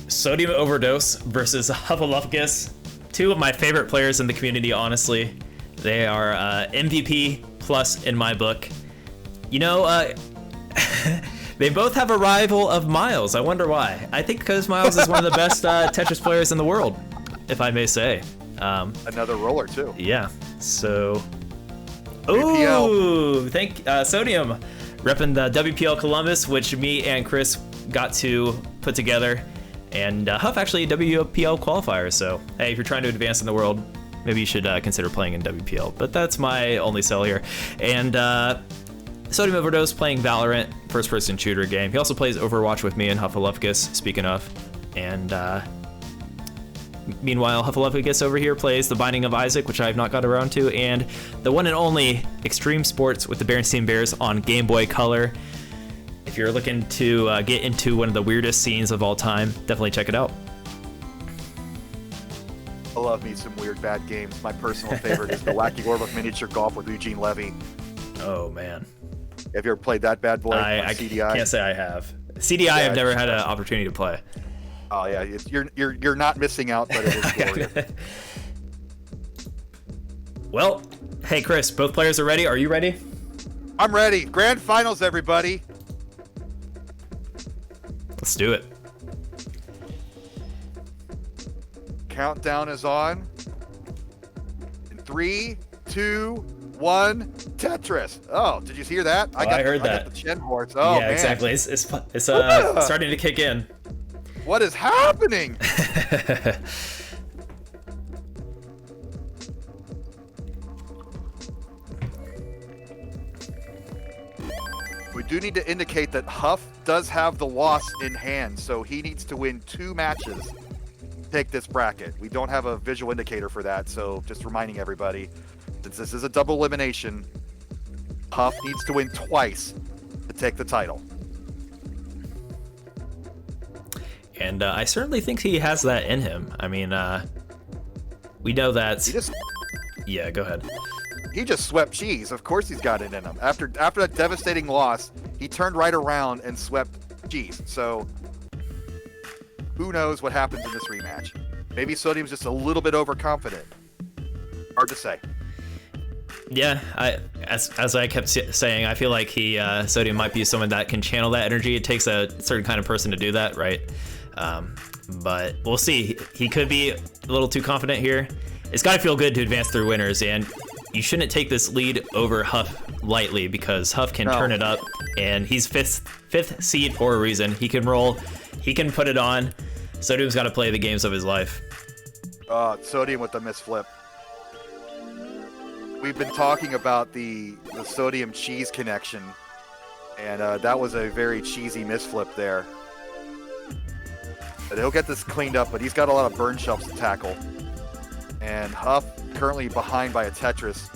Sodium Overdose versus Huffalufgus. Two of my favorite players in the community, honestly. They are MVP plus in my book. You know, they both have a rival of Miles. I wonder why. I think because Miles is one of the best Tetris players in the world, if I may say. Another roller, too. Yeah, so... WPL. Ooh, Sodium repping the WPL Columbus, which me and Chris got to put together. And Huff actually a WPL qualifier, so hey, if you're trying to advance in the world, maybe you should consider playing in WPL. But that's my only sell here. And Sodium Overdose playing Valorant, first-person shooter game. He also plays Overwatch with me and Huffalufgus, speaking of. And meanwhile, Huffalufgus over here plays The Binding of Isaac, which I have not got around to, and the one and only Extreme Sports with the Berenstain Bears on Game Boy Color. If you're looking to get into one of the weirdest scenes of all time, definitely check it out. I love me some weird bad games. My personal favorite is the Wacky World of Miniature Golf with Eugene Levy. Oh, man. Have you ever played that bad boy on CDI? I can't say I have. CDI, I've never had an opportunity to play. Oh yeah, you're not missing out, but it is glorious. Well, hey Chris, both players are ready. Are you ready? I'm ready. Grand finals, everybody. Let's do it. Countdown is on. In 3, 2, 1, Tetris. Oh, did you hear that? I heard that. I got the chin boards. Oh, yeah, man. exactly. It's starting to kick in. What is happening? We do need to indicate that Huff does have the loss in hand, so he needs to win 2 matches to take this bracket. We don't have a visual indicator for that, so just reminding everybody, since this is a double elimination, Huff needs to win twice to take the title. And I certainly think he has that in him. I mean, we know that. Yeah, go ahead. He just swept cheese. Of course he's got it in him. After that devastating loss, he turned right around and swept cheese. So who knows what happens in this rematch? Maybe Sodium's just a little bit overconfident. Hard to say. Yeah, as I kept saying, I feel like Sodium might be someone that can channel that energy. It takes a certain kind of person to do that, right? But we'll see. He could be a little too confident here. It's got to feel good to advance through winners, and you shouldn't take this lead over Huff lightly because Huff can turn it up, and he's fifth seed for a reason. He can roll, he can put it on. Sodium's got to play the games of his life. Sodium with the misflip. We've been talking about the Sodium cheese connection, and that was a very cheesy misflip there. But he'll get this cleaned up, but he's got a lot of burn shelves to tackle. And Huff currently behind by a Tetris.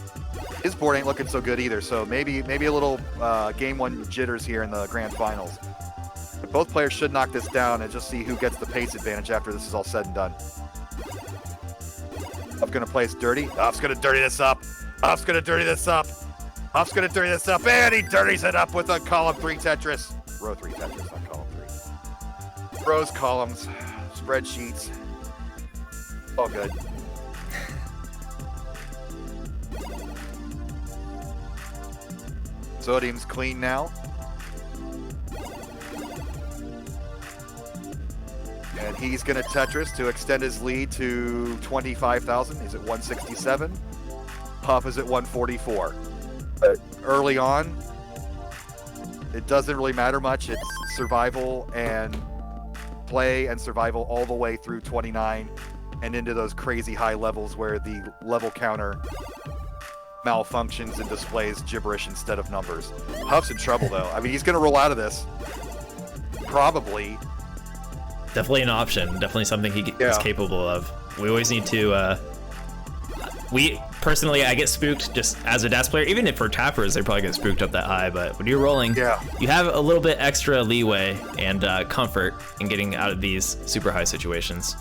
His board ain't looking so good either, so maybe a little game 1 jitters here in the grand finals. But both players should knock this down and just see who gets the pace advantage after this is all said and done. Huff gonna play us dirty. Huff's gonna dirty this up. Huff's gonna dirty this up. Huff's gonna dirty this up, and he dirties it up with a column 3 Tetris. Row 3 Tetris, not column 3. Rows, columns, spreadsheets. All good. Sodium's clean now. And he's going to Tetris to extend his lead to 25,000. He's at 167. Huff is at 144. But early on, it doesn't really matter much. It's survival and play and survival all the way through 29 and into those crazy high levels where the level counter malfunctions and displays gibberish instead of numbers. Huff's in trouble though. I mean, he's going to roll out of this. Probably. Definitely an option. Definitely something he is capable of. We always need to... Personally, I get spooked just as a DAS player. Even if for tappers, they probably get spooked up that high. But when you're rolling, you have a little bit extra leeway and comfort in getting out of these super high situations.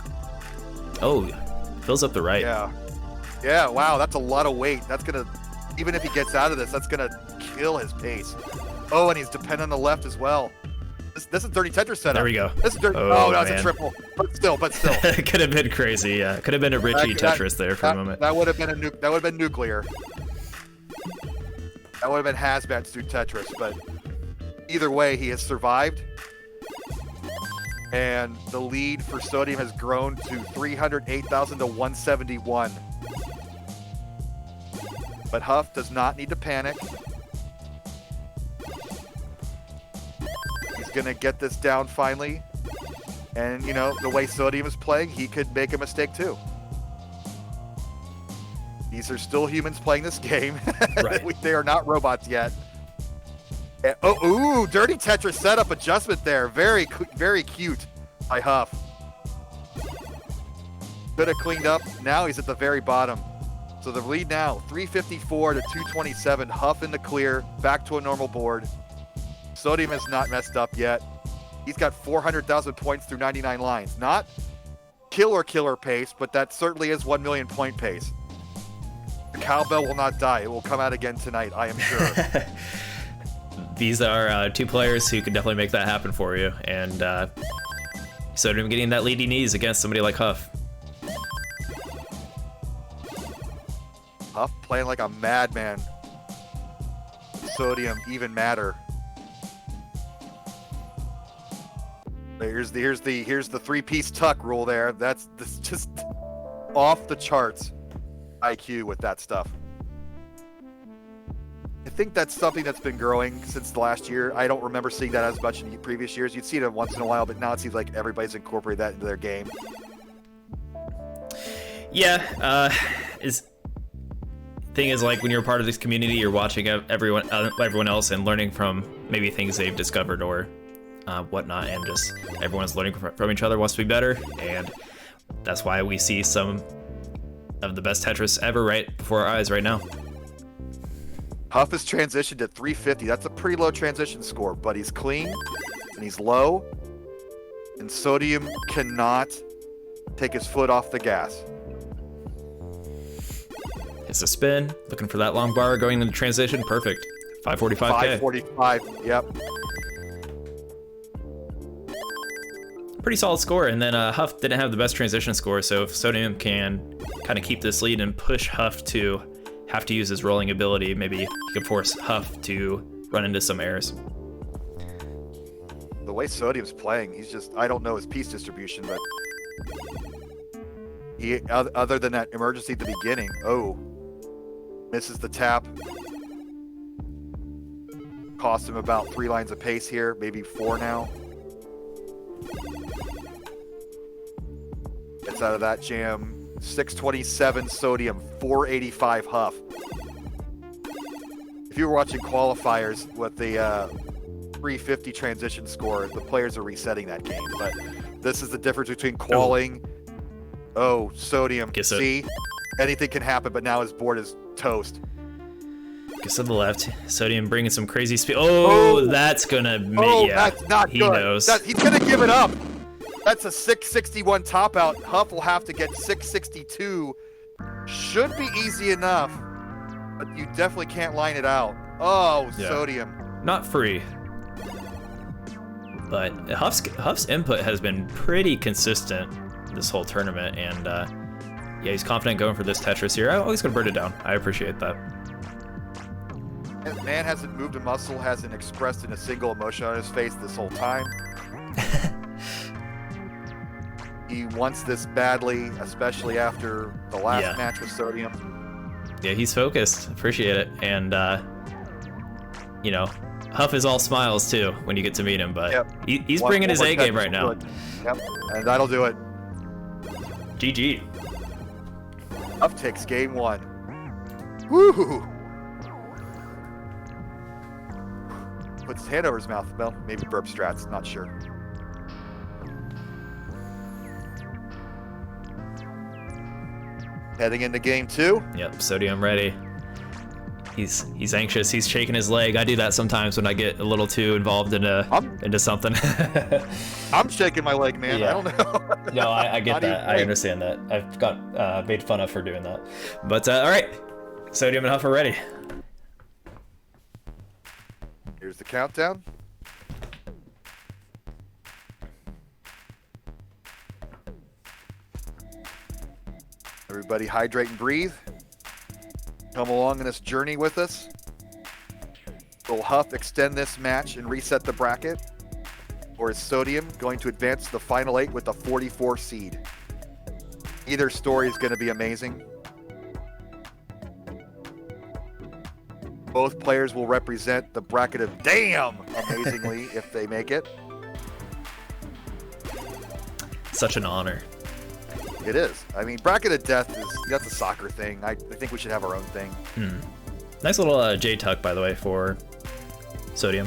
Oh, fills up the right. Yeah, wow, that's a lot of weight. That's going to, even if he gets out of this, that's going to kill his pace. Oh, and he's dependent on the left as well. This is dirty Tetris setup. There we go. This is dirty. Oh, that's a triple. But still. It could have been crazy. Yeah, could have been a Richie Tetris there for a moment. That would have been that would have been nuclear. That would have been Hazmat's do Tetris. But either way, he has survived. And the lead for Sodium has grown to 308,000 to 171. But Huff does not need to panic. He's going to get this down finally. And, you know, the way Sodium is playing, he could make a mistake too. These are still humans playing this game. Right. They are not robots yet. And, ooh, dirty Tetris setup adjustment there. Very, very cute by Huff. Could have cleaned up. Now he's at the very bottom. So the lead now, 354 to 227. Huff in the clear, back to a normal board. Sodium has not messed up yet. He's got 400,000 points through 99 lines. Not killer pace, but that certainly is 1 million point pace. The cowbell will not die. It will come out again tonight, I am sure. These are two players who could definitely make that happen for you. And Sodium getting that lead he needs against somebody like Huff. Huff playing like a madman. Sodium even madder. Here's the three-piece tuck rule there. That's just off the charts IQ with that stuff. I think that's something that's been growing since the last year. I don't remember seeing that as much in previous years. You'd see it once in a while, but now it seems like everybody's incorporated that into their game. Yeah, thing is, like, when you're part of this community, you're watching everyone else and learning from maybe things they've discovered or whatnot, and just everyone's learning from each other, wants to be better, and that's why we see some of the best Tetris ever right before our eyes right now. Huff has transitioned to 350. That's a pretty low transition score, but he's clean and he's low, and Sodium cannot take his foot off the gas. It's a spin, looking for that long bar going into transition. Perfect. 545K. 545, yep. Pretty solid score, and then Huff didn't have the best transition score, so if Sodium can kind of keep this lead and push Huff to have to use his rolling ability, maybe he could force Huff to run into some errors. The way Sodium's playing, he's just, I don't know his piece distribution, but he, other than that emergency at the beginning, misses the tap. Cost him about 3 lines of pace here, maybe 4 now. Gets out of that jam. 627 Sodium, 485 Huff. If you were watching qualifiers with the 350 transition score, the players are resetting that game. But this is the difference between qualing. Sodium. See? Anything can happen, but now his board is toast. Guess to the left. Sodium bringing some crazy speed. That's gonna that's not he good. Knows. He's gonna give it up. That's a 661 top out. Huff will have to get 662. Should be easy enough, but you definitely can't line it out. Sodium. Not free. But Huff's input has been pretty consistent this whole tournament, and he's confident going for this Tetris here. I'm always gonna burn it down. I appreciate that. Man hasn't moved a muscle, hasn't expressed in a single emotion on his face this whole time. He wants this badly, especially after the last match with Sodium. Yeah, he's focused. Appreciate it. And, Huff is all smiles, too, when you get to meet him. But he's bringing his A game right now. Yep, and that'll do it. GG. Huff takes game 1. Woo! Puts his hand over his mouth. Well, maybe burp strats, not sure. Heading into game 2. Yep, Sodium ready. He's anxious. He's shaking his leg. I do that sometimes when I get a little too involved into something. I'm shaking my leg, man. Yeah. I don't know. No, I get that. I understand that. I've got made fun of for doing that. But all right, Sodium and Huff are ready. Here's the countdown. Everybody hydrate and breathe. Come along in this journey with us. Will Huff extend this match and reset the bracket? Or is Sodium going to advance to the final 8 with the 44 seed? Either story is going to be amazing. Both players will represent the bracket of damn amazingly if they make it. Such an honor. It is. I mean, bracket of death that's a soccer thing. I think we should have our own thing. Nice little J tuck, by the way, for Sodium.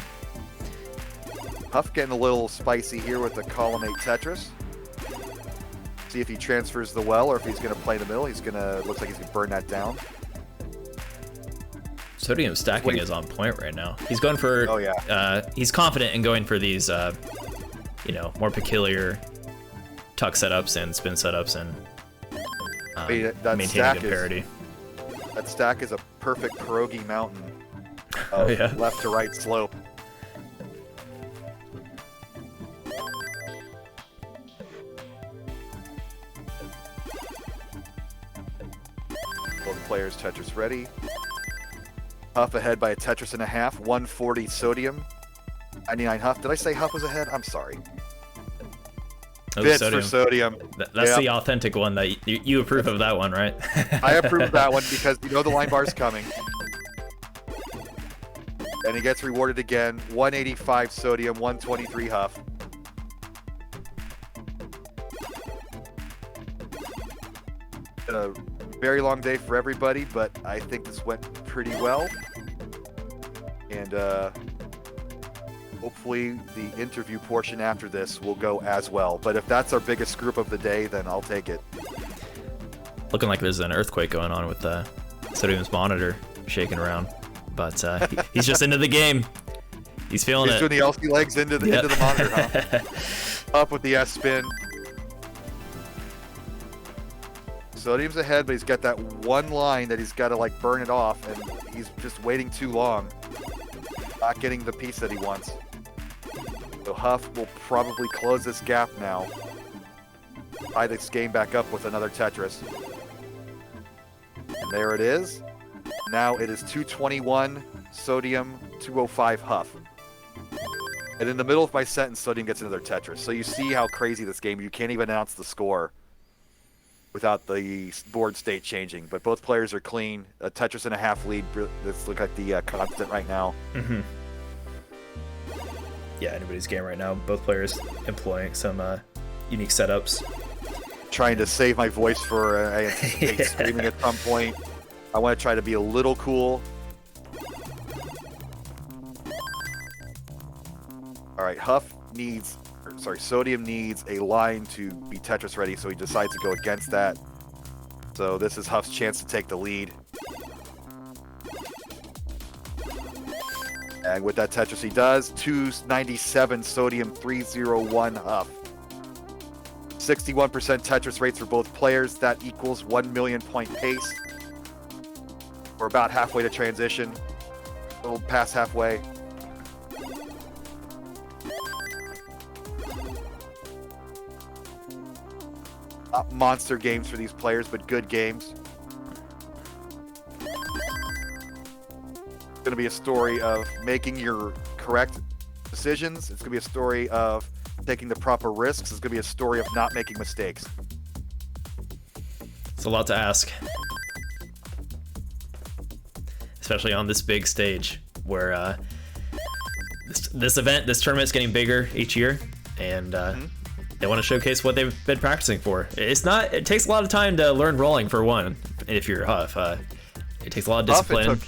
Huff getting a little spicy here with the column 8 Tetris. See if he transfers the well or if he's going to play in the middle. Looks like he's going to burn that down. Sodium stacking is on point right now. He's going for, oh yeah. He's confident in going for these, more peculiar tuck setups and spin setups and maintaining good parity. That stack is a perfect pierogi mountain Oh, of yeah. left to right slope. Both players Tetris ready. Huff ahead by a Tetris and a half. 140 Sodium. 99 Huff. Did I say Huff was ahead? I'm sorry. Oh, Bits Sodium. for Sodium. That's Yep. the authentic one that you approve of that one, right? I approve of that one because you know the line bar's coming. And he gets rewarded again. 185 Sodium, 123 Huff. Been a very long day for everybody, but I think this went pretty well. And hopefully the interview portion after this will go as well. But if that's our biggest group of the day, then I'll take it. Looking like there's an earthquake going on with Sodium's monitor shaking around. But he's just into the game. He's feeling He's it. doing the LC legs into the monitor, huh? Up with the S spin. Sodium's ahead, but he's got that one line that he's got to like burn it off, and he's just waiting too long. Not getting the piece that he wants. So Huff will probably close this gap now. Tie this game back up with another Tetris. And there it is. Now it is 221 Sodium, 205 Huff. And in the middle of my sentence, Sodium gets another Tetris. So you see how crazy this game. You can't even announce the score without the board state changing. But both players are clean. A Tetris and a half lead. This looks like the constant right now. Mm-hmm. Yeah, anybody's game right now. Both players employing some unique setups. Trying to save my voice for I anticipate screaming at some point. I want to try to be a little cool. All right, Sodium needs a line to be Tetris ready, so he decides to go against that. So this is Huff's chance to take the lead. And with that Tetris he does, 297 Sodium, 301 Huff. 61% Tetris rates for both players. That equals 1 million point pace. We're about halfway to transition. A little past halfway. Not monster games for these players, but good games. It's going to be a story of making your correct decisions. It's going to be a story of taking the proper risks. It's going to be a story of not making mistakes. It's a lot to ask. Especially on this big stage where this tournament's getting bigger each year, and they want to showcase what they've been practicing for. It takes a lot of time to learn rolling, for one, if you're Huff. It takes a lot of discipline.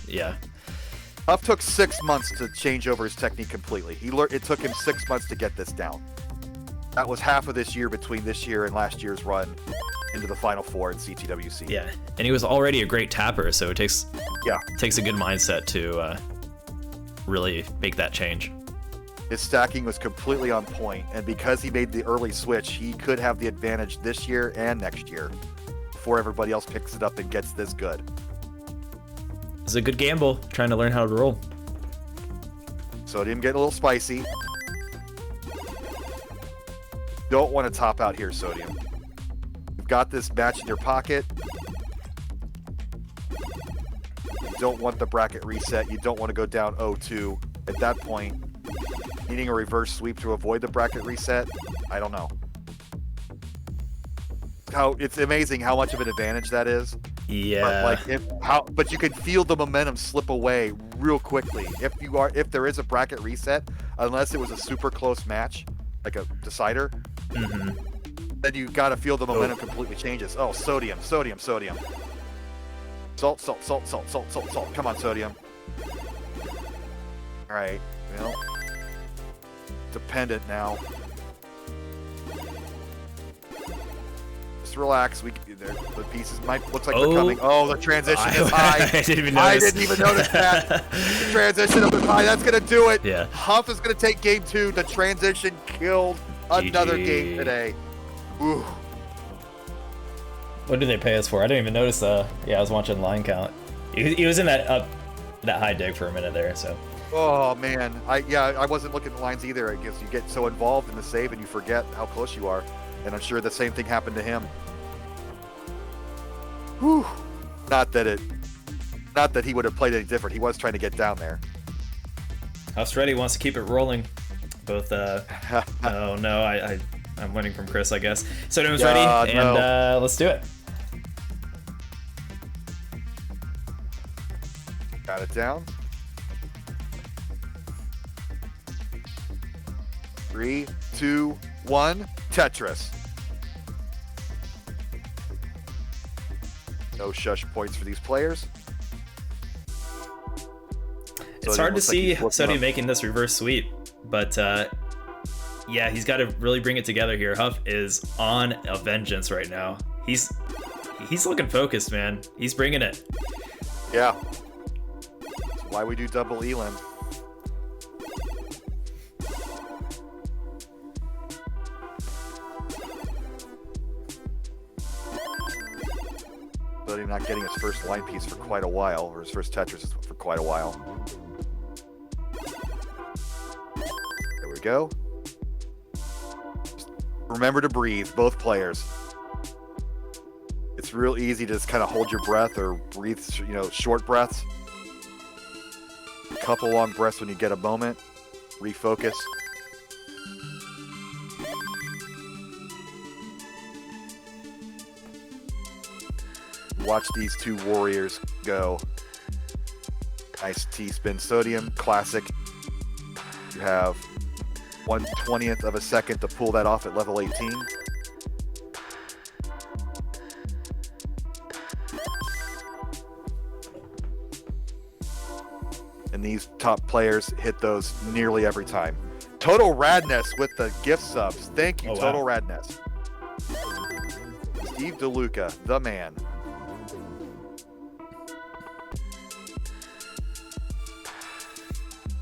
Huff took 6 months to change over his technique completely. It took him 6 months to get this down. That was half of this year between this year and last year's run into the Final Four in CTWC. Yeah, and he was already a great tapper, so it takes a good mindset to really make that change. His stacking was completely on point, and because he made the early switch, he could have the advantage this year and next year before everybody else picks it up and gets this good. It's a good gamble, trying to learn how to roll. Sodium getting a little spicy. Don't want to top out here, Sodium. You've got this match in your pocket. don't want the bracket reset. You don't want to go down 0-2. At that point, needing a reverse sweep to avoid the bracket reset, I don't know. It's amazing how much of an advantage that is. Yeah. But you can feel the momentum slip away real quickly if there is a bracket reset, unless it was a super close match, like a decider. Then you got to feel the momentum completely changes. Oh, sodium. Salt. Come on, sodium. All right. Well, dependent now. Just relax. The pieces looks like they're coming. Oh, the transition is high. I didn't even notice that. The transition up is high. That's gonna do it. Yeah. Huff is gonna take game 2. The transition killed another game today. Ooh. What did they pay us for? I didn't even notice. Yeah, I was watching line count. He was in that high dig for a minute there. So. Oh man, I wasn't looking at the lines either. I guess you get so involved in the save and you forget how close you are. And I'm sure the same thing happened to him. Whew. Not that he would have played any different. He was trying to get down there. Huff's ready. Wants to keep it rolling. Both. Oh no, I'm winning from Chris, I guess. Sodium's ready, and let's do it. Got it down. 3, 2, 1. Tetris. No shush points for these players. It's hard to see Sodium making this reverse sweep, but yeah, he's got to really bring it together here. Huff is on a vengeance right now. He's looking focused, man. He's bringing it. Yeah. That's why we do double elim. Sodium not getting his first line piece for quite a while, or his first Tetris for quite a while. There we go. Just remember to breathe, both players. It's real easy to just kind of hold your breath or breathe, short breaths. A couple long breaths when you get a moment. Refocus. Watch these two warriors go. Nice T-spin sodium, classic. You have 1/20th of a second to pull that off at level 18. And these top players hit those nearly every time. Total Radness with the gift subs. Thank you, Total Radness. Steve DeLuca, the man.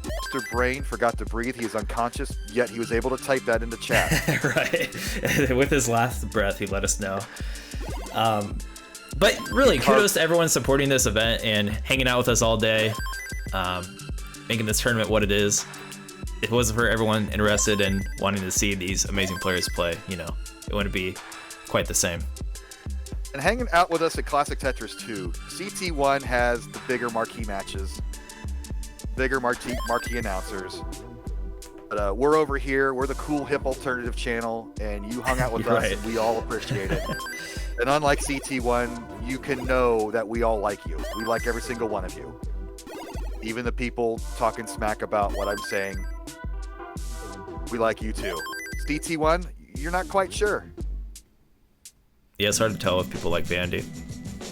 Mr. Brain forgot to breathe. He is unconscious, yet he was able to type that into chat. Right. With his last breath, he let us know. But really, kudos to everyone supporting this event and hanging out with us all day, making this tournament what it is. If it wasn't for everyone interested in wanting to see these amazing players play, it wouldn't be quite the same. And hanging out with us at Classic Tetris 2, CT1 has the bigger marquee matches. Bigger marquee announcers. But we're over here. We're the cool, hip, alternative channel, and you hung out with us, and we all appreciate it. And unlike CT1, you can know that we all like you. We like every single one of you. Even the people talking smack about what I'm saying, we like you too. CT1, you're not quite sure. Yeah, it's hard to tell if people like Vandy.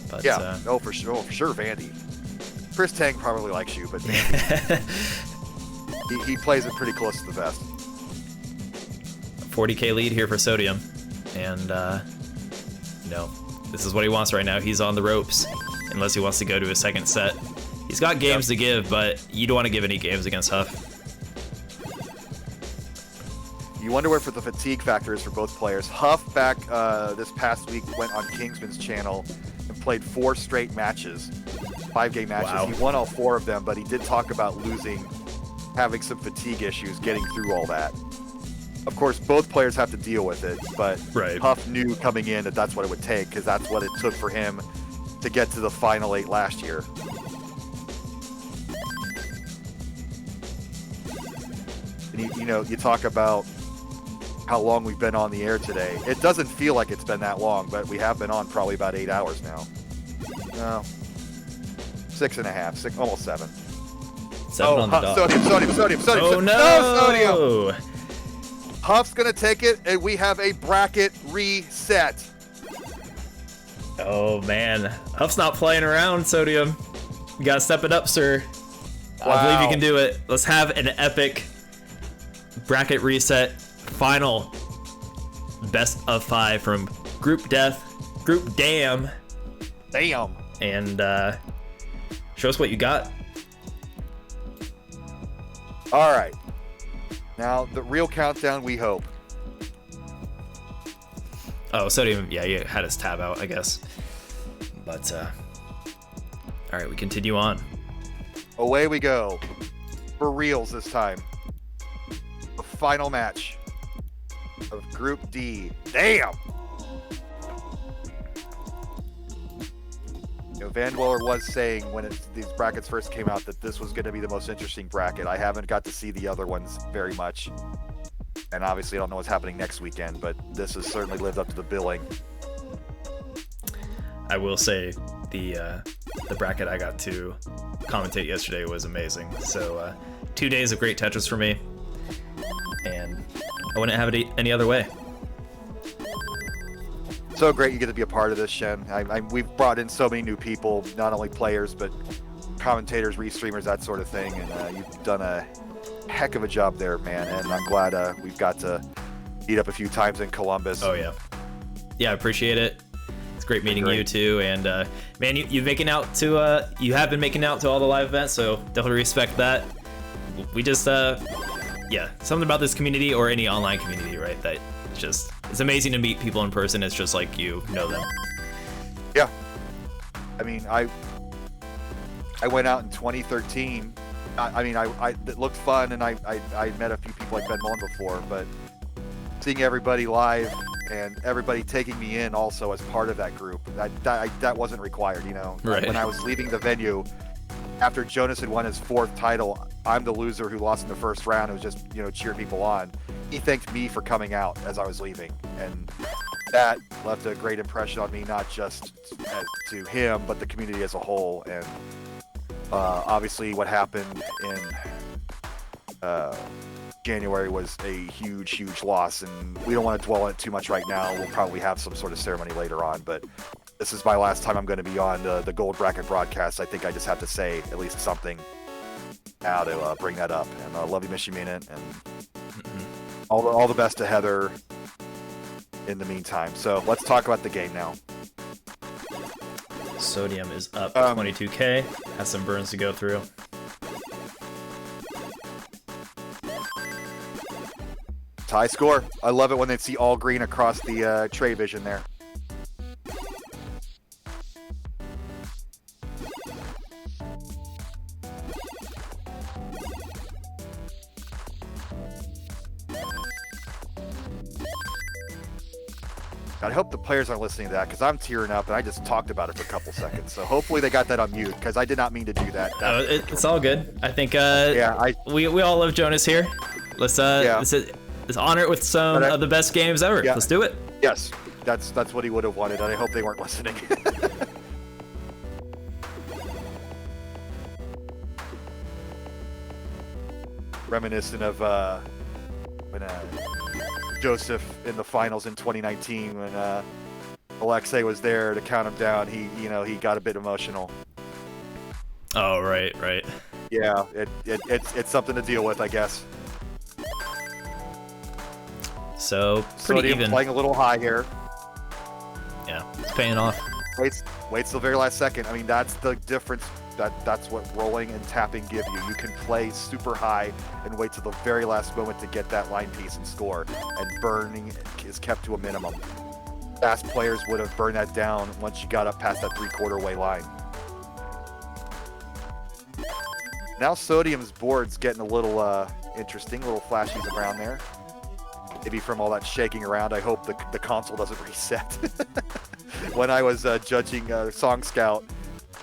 But, yeah, for sure, Vandy. Chris Tang probably likes you, but he plays it pretty close to the vest. 40k lead here for Sodium, and this is what he wants right now. He's on the ropes, unless he wants to go to a second set. He's got games to give, but you don't want to give any games against Huff. You wonder where the fatigue factor is for both players. Huff back this past week went on Kingsman's channel and played 4 straight matches. 5-game matches. Wow. He won all 4 of them, but he did talk about having some fatigue issues getting through all that. Of course, both players have to deal with it, but Huff knew coming in that that's what it would take, because that's what it took for him to get to the final 8 last year. And you talk about how long we've been on the air today. It doesn't feel like it's been that long, but we have been on probably about 8 hours now. No, 6.5, almost 7. 7 on the dot. Sodium. Oh, no, Sodium. Huff's gonna take it, and we have a bracket reset. Oh, man. Huff's not playing around, Sodium. You gotta step it up, sir. Wow. I believe you can do it. Let's have an epic bracket reset. Final best of 5 from Group Damn. Damn. And show us what you got. All right. Now, the real countdown, we hope. Oh, Sodium, yeah, you had his tab out, I guess. But, all right, we continue on. Away we go. For reals this time. The final match of Group D. Damn! Van Weller was saying when these brackets first came out that this was going to be the most interesting bracket. I haven't got to see the other ones very much. And obviously I don't know what's happening next weekend, but this has certainly lived up to the billing. I will say the bracket I got to commentate yesterday was amazing. So 2 days of great Tetris for me. And I wouldn't have it any other way. So great you get to be a part of this, Shen. We've brought in so many new people, not only players, but commentators, restreamers, that sort of thing. And you've done a heck of a job there, man. And I'm glad we've got to meet up a few times in Columbus. Oh, yeah. Yeah, I appreciate it. It's great meeting you, too. And, man, you have been making out to all the live events, so definitely respect that. We just, yeah, something about this community or any online community, right, that it's amazing to meet people in person. It's just like you know them. Yeah. I mean, I went out in 2013. It looked fun, and I met a few people like Ben Mullen before, but seeing everybody live and everybody taking me in also as part of that group, that wasn't required, you know. Right. When I was leaving the venue, after Jonas had won his 4th title, I'm the loser who lost in the first round. It was just, cheer people on. He thanked me for coming out as I was leaving, and that left a great impression on me, not just to him, but the community as a whole. And obviously what happened in January was a huge loss, and we don't want to dwell on it too much right now. We'll probably have some sort of ceremony later on, but this is my last time I'm going to be on the Gold Bracket broadcast. I think I just have to say at least something now to bring that up. And I love you, miss you, mean it, and all the best to Heather in the meantime. So let's talk about the game now. Sodium is up 22k. Has some burns to go through. Tie score. I love it when they see all green across the tray vision there. I hope the players aren't listening to that, because I'm tearing up and I just talked about it for a couple seconds. So hopefully they got that on mute, because I did not mean to do that. It's all good. I think yeah, we all love Jonas here. Let's honor it with some of the best games ever. Yeah. Let's do it. Yes, that's what he would have wanted, and I hope they weren't listening. Reminiscent of when Joseph in the finals in 2019, when Alexei was there to count him down. He got a bit emotional. Oh, right. Yeah, it's something to deal with, I guess. So pretty Sodium even. Playing a little high here. Yeah, it's paying off. Waits till the very last second. I mean, that's the difference. That's what rolling and tapping give you. You can play super high and wait till the very last moment to get that line piece and score. And burning is kept to a minimum. Fast players would have burned that down once you got up past that 3/4 way line. Now Sodium's board's getting a little interesting, little flashies around there. Maybe from all that shaking around. I hope the console doesn't reset. When I was judging Song Scout,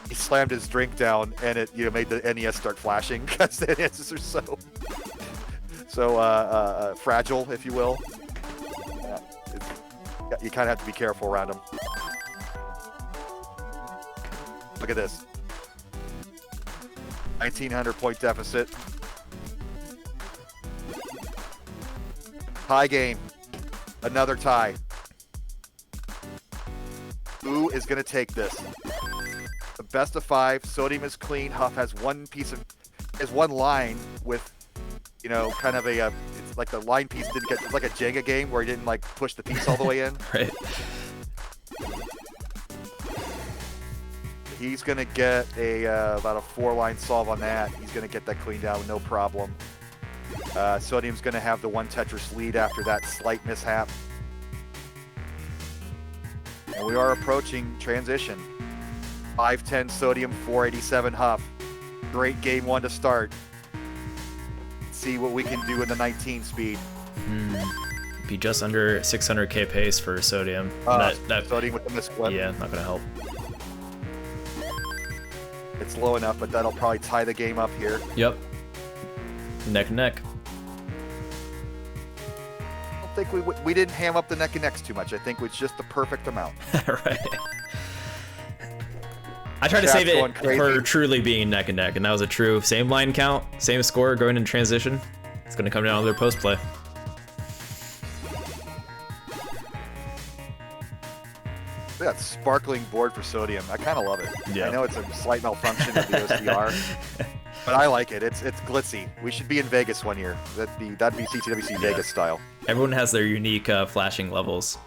he slammed his drink down and it made the NES start flashing, because the NES are so fragile, if you will. You kind of have to be careful around him. Look at this. 1,900 point deficit. Tie game. Another tie. Who is going to take this? The best of 5. Sodium is clean. Huff has one line with, kind of it's like the line piece didn't get, it's like a Jenga game where he didn't like push the piece all the way in. Right. He's going to get about a 4-line solve on that. He's going to get that cleaned out with no problem. Sodium's going to have the 1 Tetris lead after that slight mishap. And we are approaching transition. 510 Sodium, 487 Huff. Great game 1 to start. See what we can do in the 19 speed. Be just under 600k pace for Sodium. That Sodium with the misclip. Yeah, not gonna help. It's low enough, but that'll probably tie the game up here. Yep. Neck and neck. I don't think we didn't ham up the neck and necks too much. I think it was just the perfect amount. Right. I tried to save it for truly being neck and neck, and that was a true same line count, same score going into transition. It's going to come down to their post play. Look at that sparkling board for Sodium. I kind of love it. Yeah. I know it's a slight malfunction of the OCR, but I like it. It's glitzy. We should be in Vegas one year. That'd be CTWC Vegas style. Everyone has their unique flashing levels,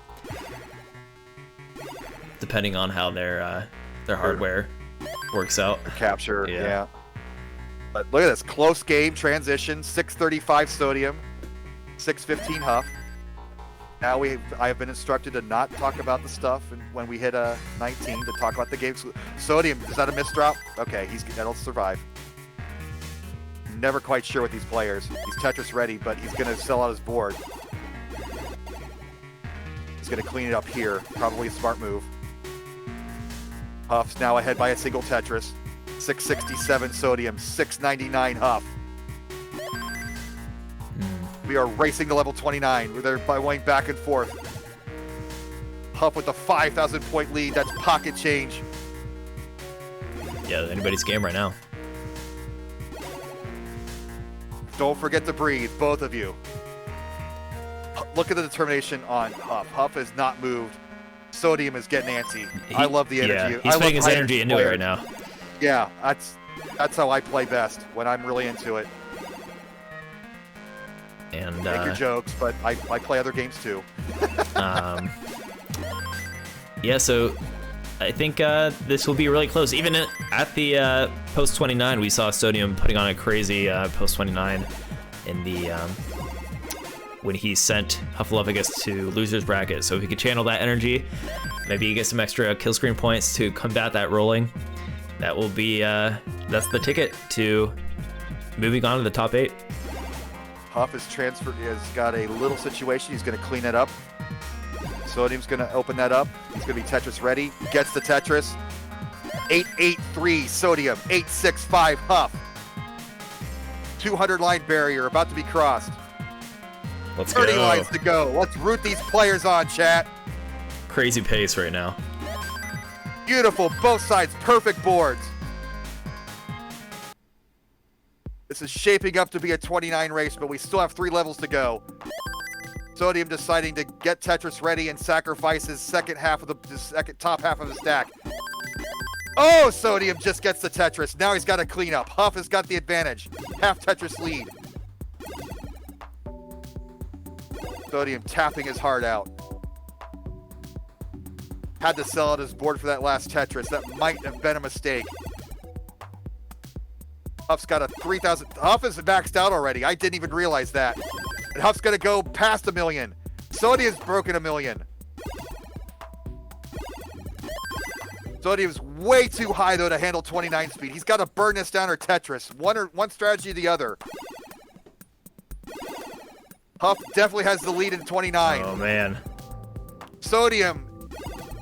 depending on how their hardware works out. Capture, yeah. But look at this close game transition. 635 Sodium, 615 Huff. Now I have been instructed to not talk about the stuff when we hit 19, to talk about the games. Sodium, is that a misdrop? Okay, that'll survive. Never quite sure with these players. He's Tetris ready, but he's going to sell out his board. He's going to clean it up here. Probably a smart move. Huff's now ahead by a single Tetris. 667 Sodium, 699 Huff. We are racing to level 29. We're there by going back and forth. Huff with the 5,000 point lead. That's pocket change. Yeah, anybody's game right now. Don't forget to breathe, both of you. Look at the determination on Huff. Huff has not moved. Sodium is getting antsy. I love the energy. Yeah, he's putting his energy into it right now. Yeah, that's how I play best, when I'm really into it. And make your jokes, but I play other games too. Yeah, so I think this will be really close. Even at the post 29, we saw Sodium putting on a crazy post 29 in the when he sent Hufflepuffus to losers bracket. So if he could channel that energy, maybe get some extra kill screen points to combat that rolling, that will be that's the ticket to moving on to the top 8. Huff is transferred. Has got a little situation. He's going to clean it up. Sodium's going to open that up. He's going to be Tetris ready. Gets the Tetris. 883 Sodium. 865 Huff. 200 line barrier about to be crossed. Let's 30 go. lines to go. Let's root these players on, chat. Crazy pace right now. Beautiful. Both sides. Perfect boards. This is shaping up to be a 29 race, but we still have 3 levels to go. Sodium deciding to get Tetris ready and sacrifice his top half of the stack. Oh, Sodium just gets the Tetris. Now he's got to clean up. Huff has got the advantage. Half Tetris lead. Sodium tapping his heart out. Had to sell out his board for that last Tetris. That might have been a mistake. Huff's got a 3,000. Huff is maxed out already. I didn't even realize that. And Huff's going to go past 1 million. Sodium's broken 1 million. Sodium's way too high, though, to handle 29 speed. He's got to burn this down or Tetris. One strategy or the other. Huff definitely has the lead in 29. Oh, man. Sodium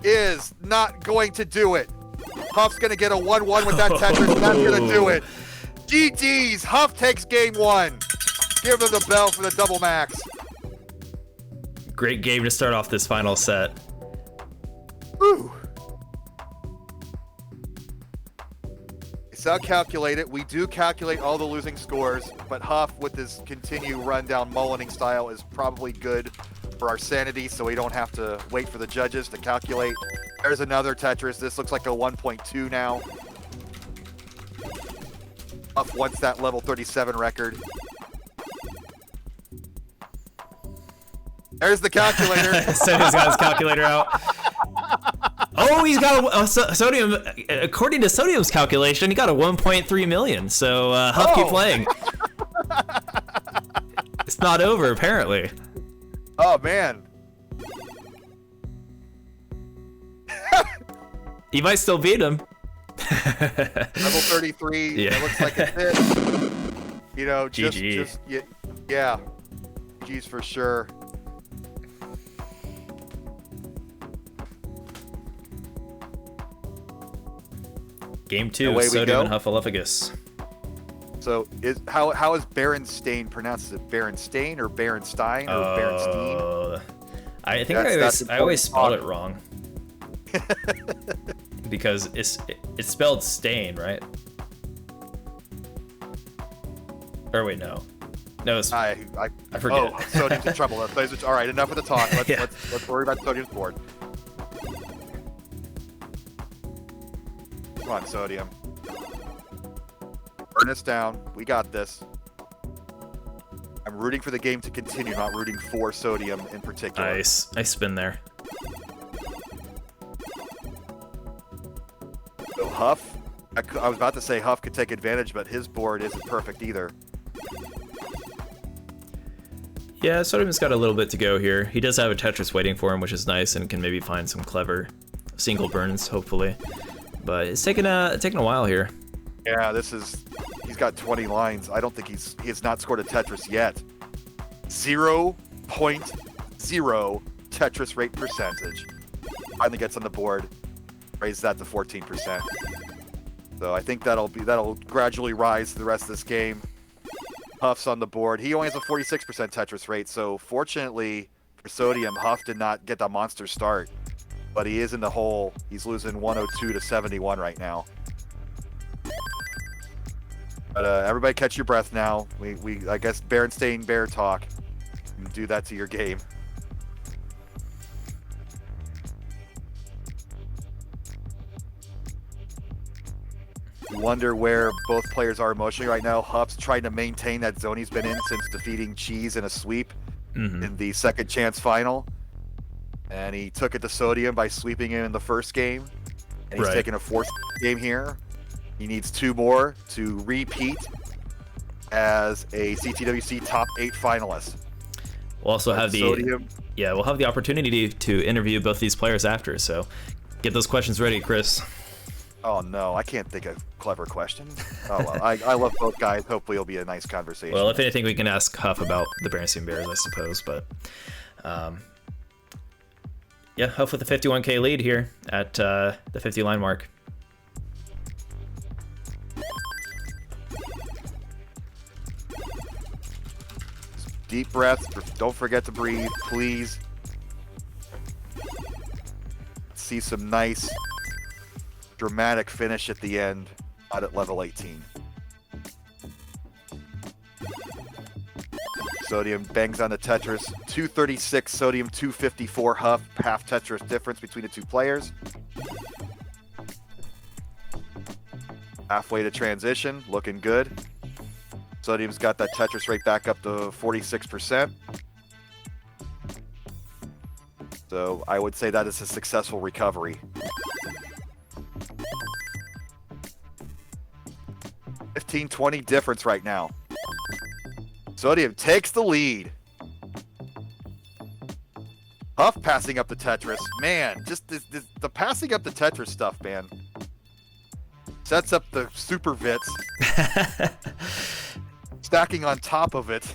is not going to do it. Huff's going to get a 1-1 with that Tetris, and that's going to do it. GG's. Huff takes game 1. Give him the bell for the double max. Great game to start off this final set. Woo. It's not calculated. We do calculate all the losing scores, but Huff, with his continue rundown mullining style, is probably good for our sanity, so we don't have to wait for the judges to calculate. There's another Tetris. This looks like a 1.2 now. Huff wants that level 37 record. There's the calculator. Sodium's got his calculator out. Oh, he's got Sodium. According to Sodium's calculation, he got a 1.3 million. So Huff, keep playing. It's not over, apparently. Oh man. You might still beat him. Level 33. Yeah. It looks like a hit. You know, GG. yeah. GG's for sure. Game 2, Away we Sodium go. and Huffaluffagus. So how is Berenstain pronounced? Is it Berenstain or Berenstein or Berenstein? I think I always spelled it wrong. Because it's spelled stain, right? Or wait, no. No, it's, I forget. Oh, Sodium's in trouble. All right, enough of the talk. Let's worry about Sodium's board. Come on, Sodium. Burn us down. We got this. I'm rooting for the game to continue, not rooting for Sodium in particular. Nice spin there. So Huff, I was about to say Huff could take advantage, but his board isn't perfect either. Yeah, Sodium's got a little bit to go here. He does have a Tetris waiting for him, which is nice, and can maybe find some clever single burns, hopefully. But it's taking a while here. Yeah, he's got 20 lines. I don't think he has not scored a Tetris yet. 0.0 Tetris rate percentage. Finally gets on the board. Raise that to 14%. So I think that'll gradually rise the rest of this game. Huff's on the board. He only has a 46% Tetris rate, so fortunately for Sodium, Huff did not get the monster start. But he is in the hole. He's losing 102 to 71 right now. But everybody catch your breath now. I guess Berenstain Bear talk. You do that to your game. You wonder where both players are emotionally right now. Huff's trying to maintain that zone he's been in since defeating Cheese in a sweep in the second chance final. And he took it to Sodium by sweeping him in the first game. And he's taking a fourth game here. He needs 2 more to repeat as a CTWC top 8 finalist. We'll also have Sodium. we'll have the opportunity to interview both these players after, so get those questions ready, Chris. Oh no, I can't think of clever questions. Oh well, I love both guys. Hopefully it'll be a nice conversation. Well, if anything, we can ask Huff about the Berenstain Bears, I suppose, but yeah, Huff with a 51k lead here at the 50 line mark. Deep breaths. Don't forget to breathe, please. See some nice dramatic finish at the end, out at level 18. Sodium bangs on the Tetris. 236 Sodium, 254 Huff. Half Tetris difference between the two players. Halfway to transition, looking good. Sodium's got that Tetris rate back up to 46%. So I would say that is a successful recovery. 15-20 difference right now. Sodium takes the lead. Huff passing up the Tetris. Man, just the passing up the Tetris stuff, man. Sets up the super Vits. Stacking on top of it.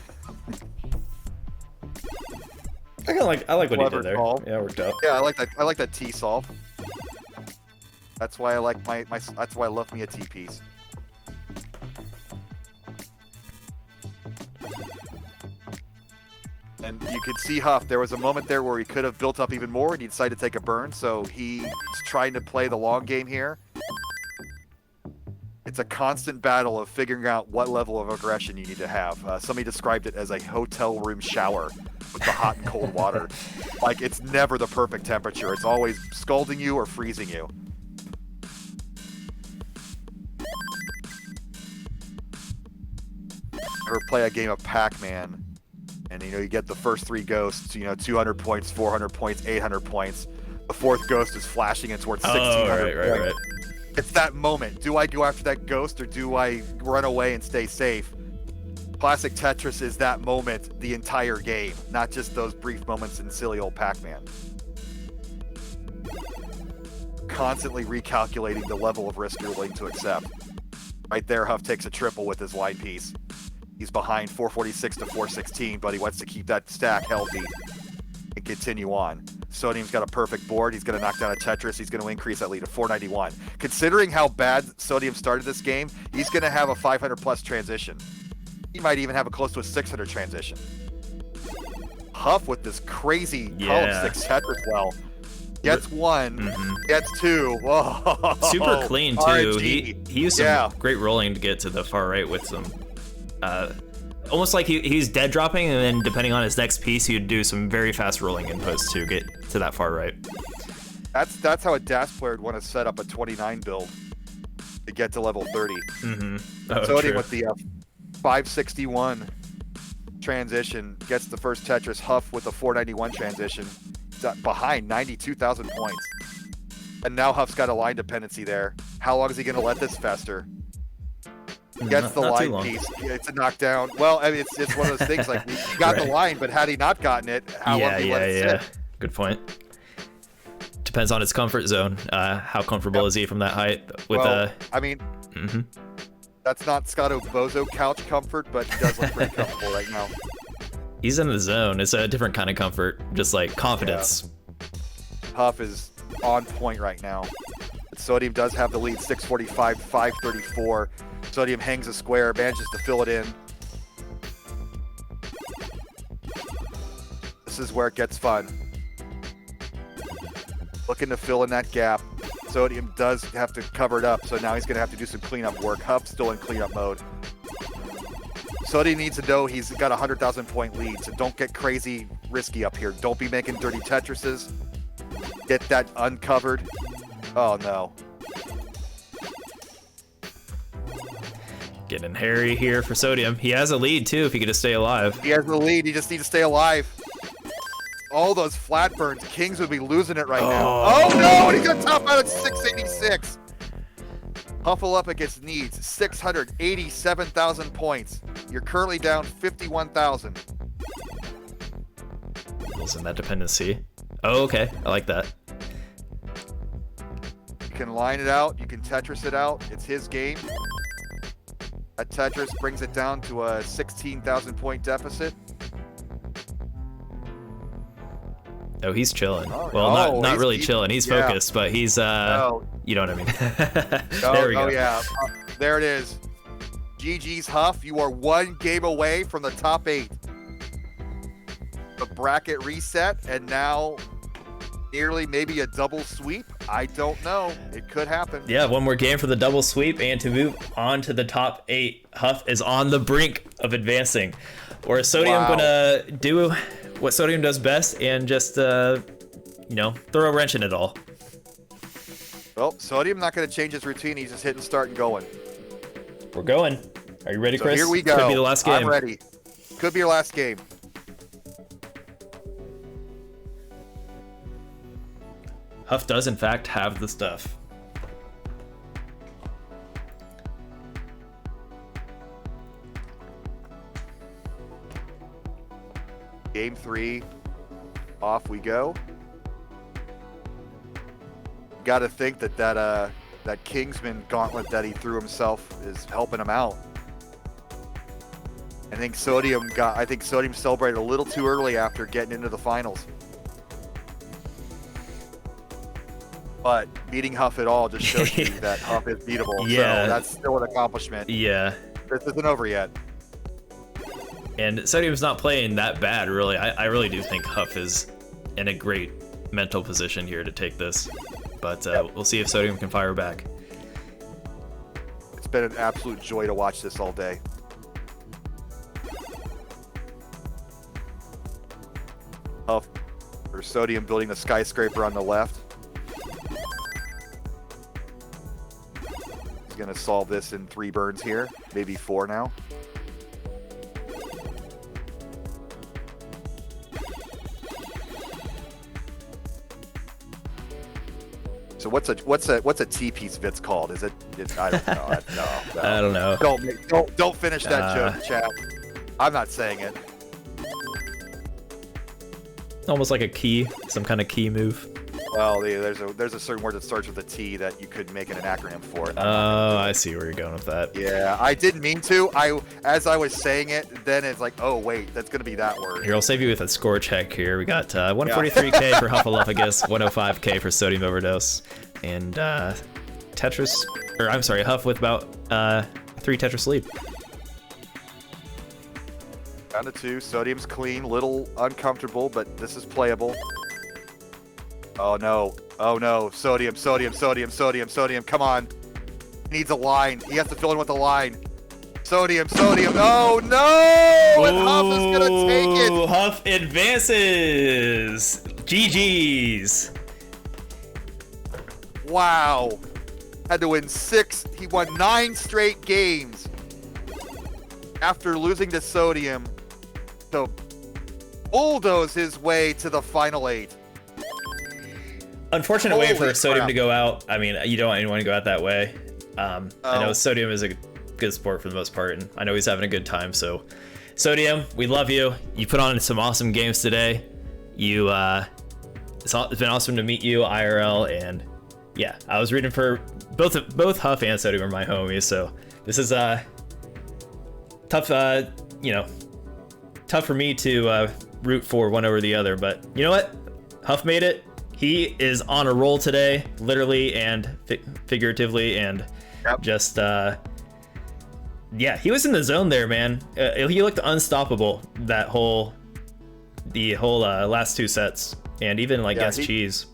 I like what he Clever did there. call. Yeah, it worked out. Yeah, I like that. I like that T solve. That's why I like my. That's why I love me a T piece. And you could see Huff, there was a moment there where he could have built up even more and he decided to take a burn, so he's trying to play the long game here. It's a constant battle of figuring out what level of aggression you need to have. Somebody described it as a hotel room shower with the hot and cold water. Like, it's never the perfect temperature. It's always scalding you or freezing you. Ever play a game of Pac-Man, and you get the first 3 ghosts, 200 points, 400 points, 800 points. The 4th ghost is flashing in towards 1600 points. Right. It's that moment. Do I go after that ghost or do I run away and stay safe? Classic Tetris is that moment the entire game, not just those brief moments in silly old Pac-Man. Constantly recalculating the level of risk you're willing to accept. Right there, Huff takes a triple with his line piece. He's behind 446 to 416, but he wants to keep that stack healthy and continue on. Sodium's got a perfect board. He's going to knock down a Tetris. He's going to increase that lead to 491. Considering how bad Sodium started this game, he's going to have a 500 plus transition. He might even have a close to a 600 transition. Huff with this crazy column 6 Tetris well. Gets 1, gets 2. Whoa. Super clean too. RNG. He used some great rolling to get to the far right with some almost like he's dead dropping, and then depending on his next piece, he'd do some very fast rolling inputs to get to that far right. That's how a DAS player would want to set up a 29 build to get to level 30. Sodium with the 561 transition gets the first Tetris. Huff with a 491 transition. Behind 92,000 points. And now Huff's got a line dependency there. How long is he going to let this fester? Gets the line piece. It's a knockdown. Well, I mean, it's one of those things like he got the line, but had he not gotten it, how long did he let it sit? Good point. Depends on his comfort zone. How comfortable is he from that height? With I mean, that's not Scotto Bozo couch comfort, but he does look pretty comfortable right now. He's in the zone. It's a different kind of comfort, just like confidence. Huff is on point right now. But Sodium does have the lead, 645, 534. Sodium hangs a square, manages to fill it in. This is where it gets fun. Looking to fill in that gap. Sodium does have to cover it up, so now he's going to have to do some cleanup work. Huff's still in cleanup mode. Sodium needs to know he's got a 100,000 point lead, so don't get crazy risky up here. Don't be making dirty Tetrises. Get that uncovered. Oh no. Getting hairy here for Sodium. He has a lead too if he could just stay alive. He has the lead, he just needs to stay alive. All those flat burns, Kings would be losing it right now. Oh no, and he's gonna top out at 686. Huffle up against needs, 687,000 points. You're currently down 51,000. Listen, that dependency. Oh, okay, I like that. You can line it out, you can Tetris it out. It's his game. That Tetris brings it down to a 16,000 point deficit. Oh, he's chilling. Well, not really chilling. He's focused, but he's, you know what I mean. There we go. Oh, yeah. There it is. GG's Huff. You are 1 game away from the top 8. The bracket reset, and now nearly maybe a double sweep. I don't know. It could happen. Yeah, one more game for the double sweep, and to move on to the top 8. Huff is on the brink of advancing. Or is Sodium gonna do what Sodium does best and just, throw a wrench in it all? Well, Sodium not going to change his routine. He's just hitting start and going. We're going. Are you ready, Chris? Here we go. Could be the last game. I'm ready. Could be your last game. Huff does, in fact, have the stuff. Game 3, off we go. Got to think that Kingsman gauntlet that he threw himself is helping him out. I think Sodium celebrated a little too early after getting into the finals. But beating Huff at all just shows you that Huff is beatable. Yeah. So that's still an accomplishment. Yeah. This isn't over yet. And Sodium's not playing that bad, really. I really do think Huff is in a great mental position here to take this. But we'll see if Sodium can fire back. It's been an absolute joy to watch this all day. Huff or Sodium building the skyscraper on the left. He's going to solve this in 3 burns here, maybe 4 now. So what's a T-piece Vitz called? Is it? I don't know. No. I don't know. Don't finish that joke, chat. I'm not saying it. Almost like a key, some kind of key move. Well, there's a certain word that starts with a T that you could make it an acronym for. Oh, I see where you're going with that. Yeah, I didn't mean to. As I was saying it, then it's like, oh wait, that's gonna be that word. Here, I'll save you with a score check here. We got 143k for Huffaluffagus, 105k for Sodium Overdose, and Huff with about 3 Tetris lead. Down to 2. Sodium's clean, little uncomfortable, but this is playable. Oh no. Oh no. Sodium. Come on. He needs a line. He has to fill in with a line. Sodium. Oh no! And Huff is gonna take it. Huff advances. GG's. Wow. Had to win 6. He won 9 straight games after losing to Sodium to bulldoze his way to the final 8. Unfortunate way for Sodium to go out. I mean, you don't want anyone to go out that way. I know Sodium is a good sport for the most part, and I know he's having a good time. So, Sodium, we love you. You put on some awesome games today. It's been awesome to meet you IRL, and yeah, I was rooting for both Huff and Sodium are my homies. So this is tough. Tough for me to root for one over the other. But you know what? Huff made it. He is on a roll today, literally and figuratively, and just, yeah, he was in the zone there, man. He looked unstoppable the whole last 2 sets, and even like Guess Cheese.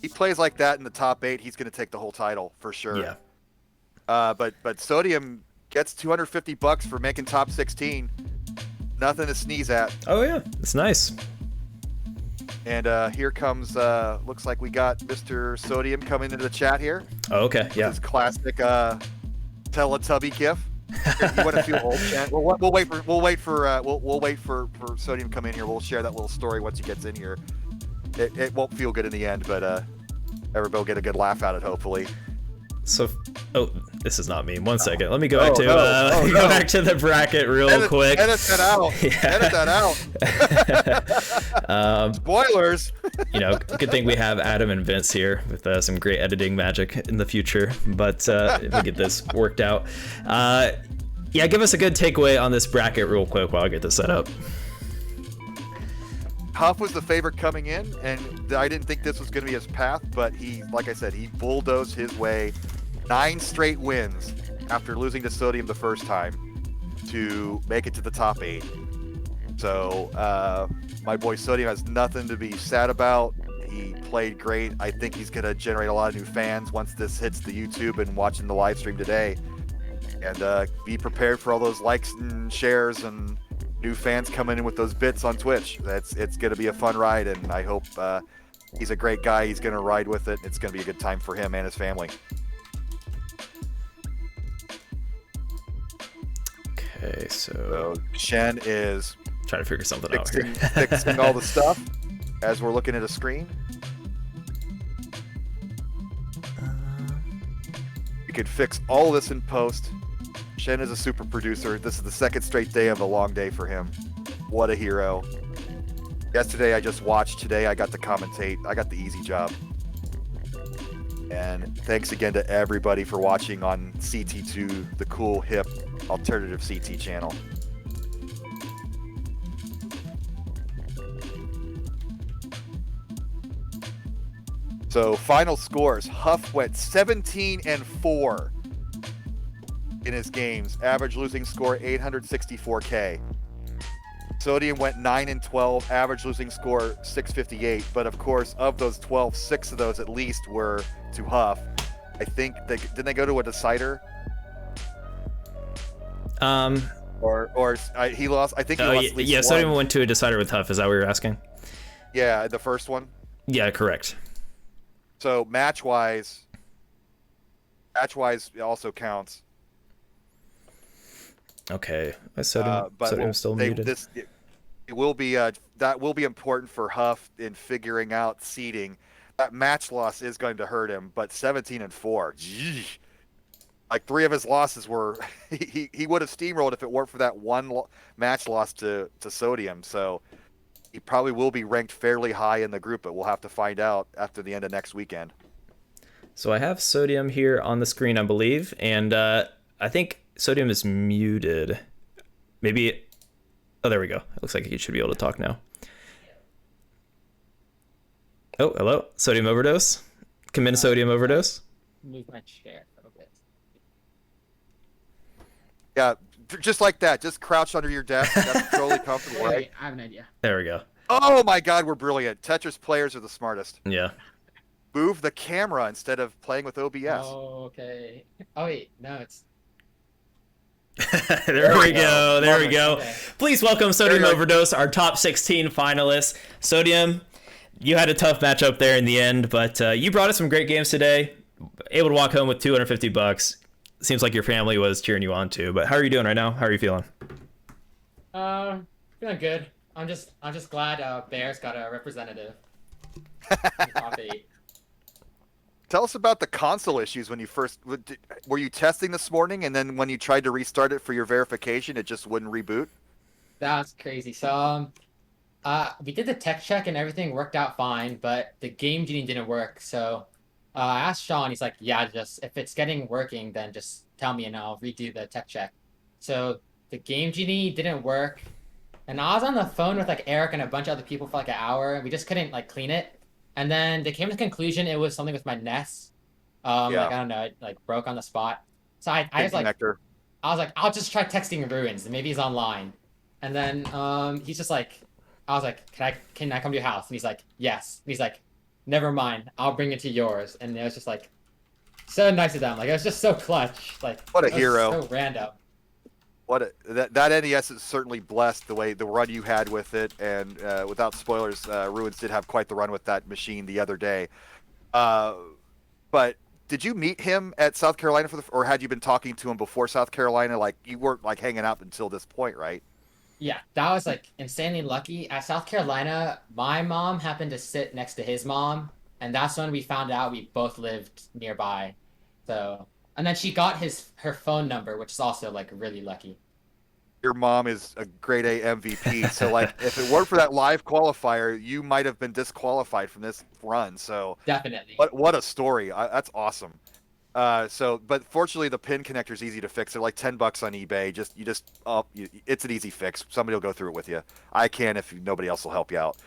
He plays like that in the top 8. He's going to take the whole title for sure. Yeah. But Sodium gets $250 for making top 16. Nothing to sneeze at. Oh yeah, it's nice. And here comes, looks like we got Mr. Sodium coming into the chat here. Oh, okay, yeah. His classic Teletubby gif. Here, you want to feel old, Chan? We'll wait for Sodium to come in here. We'll share that little story once he gets in here. It won't feel good in the end, but everybody will get a good laugh out of it, hopefully. So, this is not me. One second. Let me go back to go back to the bracket real quick. Edit that out. Yeah. Edit that out. Spoilers. Good thing we have Adam and Vince here with some great editing magic in the future. But if we get this worked out, yeah, give us a good takeaway on this bracket real quick while I get this set up. Huff was the favorite coming in, and I didn't think this was going to be his path, but like I said, he bulldozed his way 9 straight wins after losing to Sodium the first time to make it to the top 8. So my boy Sodium has nothing to be sad about. He played great. I think he's going to generate a lot of new fans once this hits the YouTube and watching the live stream today. And be prepared for all those likes and shares and new fans coming in with those bits on Twitch. It's going to be a fun ride, and I hope he's a great guy. He's going to ride with it. It's going to be a good time for him and his family. Okay, so Shen is trying to figure something out here. Fixing all the stuff as we're looking at a screen. We could fix all this in post. Shen is a super producer. This is the 2nd straight day of a long day for him. What a hero. Yesterday I just watched. Today I got to commentate. I got the easy job. And thanks again to everybody for watching on CT2, the cool, hip, alternative CT channel. So final scores. Huff went 17-4 in his games. Average losing score 864K. Sodium went 9 and 12, average losing score 658. But of course, of those 12, 6 of those at least were to Huff. I think didn't they go to a decider? He lost. I think he lost at least one. Sodium went to a decider with Huff. Is that what you're asking? Yeah, the first one. Yeah, correct. So match-wise it also counts. Okay, Sodium's still muted. It will be that will be important for Huff in figuring out seeding. That match loss is going to hurt him, but 17 and 4. Geez. Like 3 of his losses were he would have steamrolled if it weren't for that one match loss to Sodium. So he probably will be ranked fairly high in the group, but we'll have to find out after the end of next weekend. So I have Sodium here on the screen, I believe, and I think Sodium is muted. Maybe. Oh, there we go. It looks like he should be able to talk now. Oh, hello. Sodium overdose. Come in, Sodium overdose. Move my chair a little bit. Yeah, just like that. Just crouch under your desk. That's totally comfortable, right? Wait, I have an idea. There we go. Oh my God, we're brilliant. Tetris players are the smartest. Yeah. Move the camera instead of playing with OBS. Oh, okay. Oh wait, no, it's. There we go. There we go. Okay. Please welcome Sodium Overdose, our top 16 finalists. Sodium, you had a tough matchup there in the end, but you brought us some great games today. Able to walk home with $250. Seems like your family was cheering you on too. But how are you doing right now? How are you feeling? Feeling good. I'm just glad Bears got a representative. Top 8. Tell us about the console issues when you first were you testing this morning, and then when you tried to restart it for your verification, it just wouldn't reboot. That was crazy. So we did the tech check and everything worked out fine, but the game genie didn't work. So I asked Sean. He's like, "Yeah, just if it's getting working, then just tell me and I'll redo the tech check." So the game genie didn't work, and I was on the phone with like Eric and a bunch of other people for like an hour, and we just couldn't like clean it. And then they came to the conclusion it was something with my NES. Like I don't know, it like broke on the spot. So I was like, I'll just try texting Ruins, and maybe he's online. And then he's just like, I was like, can I come to your house? And he's like, yes. And he's like, never mind, I'll bring it to yours. And it was just like so nice of them. Like it was just so clutch. Like what a hero. So random. That NES is certainly blessed the way the run you had with it, and without spoilers, Ruins did have quite the run with that machine the other day. But did you meet him at South Carolina or had you been talking to him before South Carolina? Like you weren't like hanging out until this point, right? Yeah, that was like insanely lucky. At South Carolina, my mom happened to sit next to his mom, and that's when we found out we both lived nearby. So. And then she got her phone number, which is also like really lucky. Your mom is a grade A MVP. So like, if it weren't for that live qualifier, you might have been disqualified from this run. So definitely. What a story! That's awesome. But fortunately, the pin connector is easy to fix. They're like $10 on eBay. It's an easy fix. Somebody will go through it with you. I can if nobody else will help you out.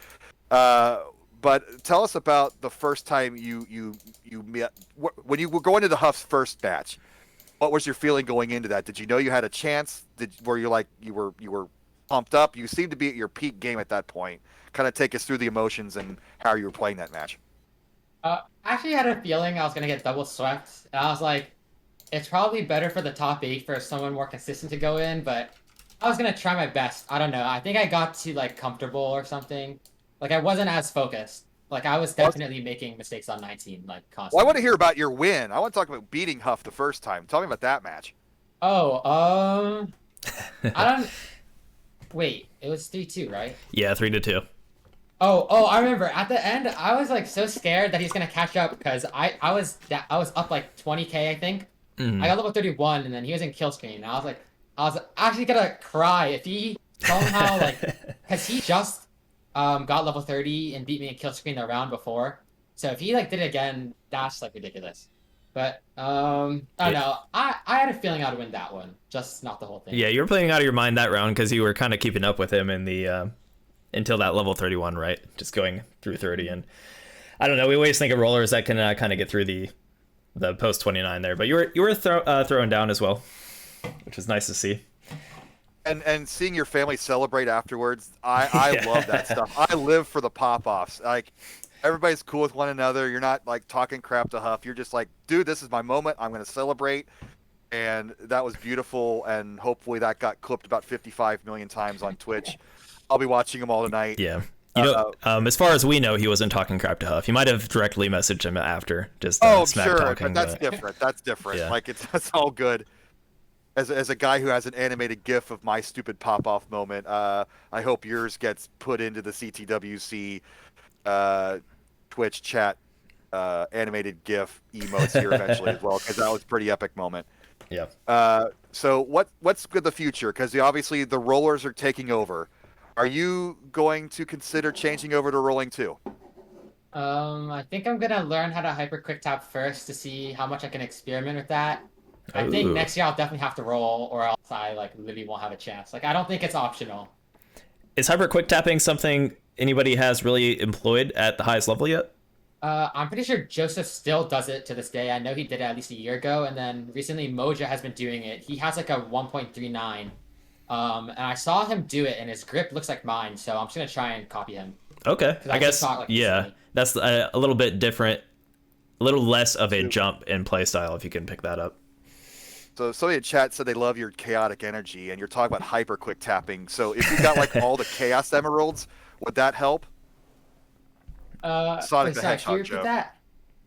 But tell us about the first time you met when you were going into the Huff's first match. What was your feeling going into that? Did you know you had a chance? Were you like you were pumped up? You seemed to be at your peak game at that point. Kind of take us through the emotions and how you were playing that match. I actually had a feeling I was gonna get double swept, and I was like, it's probably better for the top 8 for someone more consistent to go in, but I was gonna try my best. I don't know. I think I got too like comfortable or something. Like I wasn't as focused. Like I was definitely making mistakes on 19, like constantly. Well, I want to hear about your win. I want to talk about beating Huff the first time. Tell me about that match. Oh, I don't. Wait, it was 3-2, right? Yeah, 3-2. Oh, I remember. At the end, I was like so scared that he's gonna catch up because I was up like 20k, I think. Mm-hmm. I got level 31, and then he was in kill screen. I was actually gonna cry if he somehow like, because he just got level 30 and beat me in kill screen the round before. So if he like did it again, that's like ridiculous. But I don't know. I had a feeling I'd win that one, just not the whole thing. Yeah, you were playing out of your mind that round because you were kind of keeping up with him in the until that level 31, right? Just going through 30, and I don't know. We always think of rollers that can kind of get through the post 29 there, but you were throwing down as well, which is nice to see. And seeing your family celebrate afterwards, I Yeah. love that stuff. I live for the pop-offs. Like, everybody's cool with one another. You're not like talking crap to Huff. You're just like, dude, this is my moment. I'm going to celebrate. And that was beautiful. And hopefully that got clipped about 55 million times on Twitch. I'll be watching them all tonight. Yeah. As far as we know, he wasn't talking crap to Huff. He might have directly messaged him after, just smack sure, talking. but that's different. That's different. Yeah. Like, that's all good. As a guy who has an animated GIF of my stupid pop-off moment, I hope yours gets put into the CTWC Twitch chat animated GIF emotes here eventually as well, because that was a pretty epic moment. Yeah. So what's good the future? Because obviously the rollers are taking over. Are you going to consider changing over to rolling too? I think I'm gonna learn how to hyper quick tap first to see how much I can experiment with that. I think Ooh. next year I'll definitely have to roll, or else I like literally won't have a chance. Like, I don't think it's optional. Is hyper quick tapping something anybody has really employed at the highest level yet? I'm pretty sure Joseph still does it to this day. I know he did it at least a year ago, and then recently Moja has been doing it. He has like a 1.39. And I saw him do it, and his grip looks like mine, so I'm just gonna try and copy him. Okay. I I guess, just saw it, like, yeah. recently. That's a little bit different, a little less of a jump in playstyle if you can pick that up. So somebody in chat said they love your chaotic energy, and you're talking about hyper quick tapping. So if you got like all the chaos emeralds, would that help? Sonic Wait, the sorry, can you Hedgehog repeat joke. that?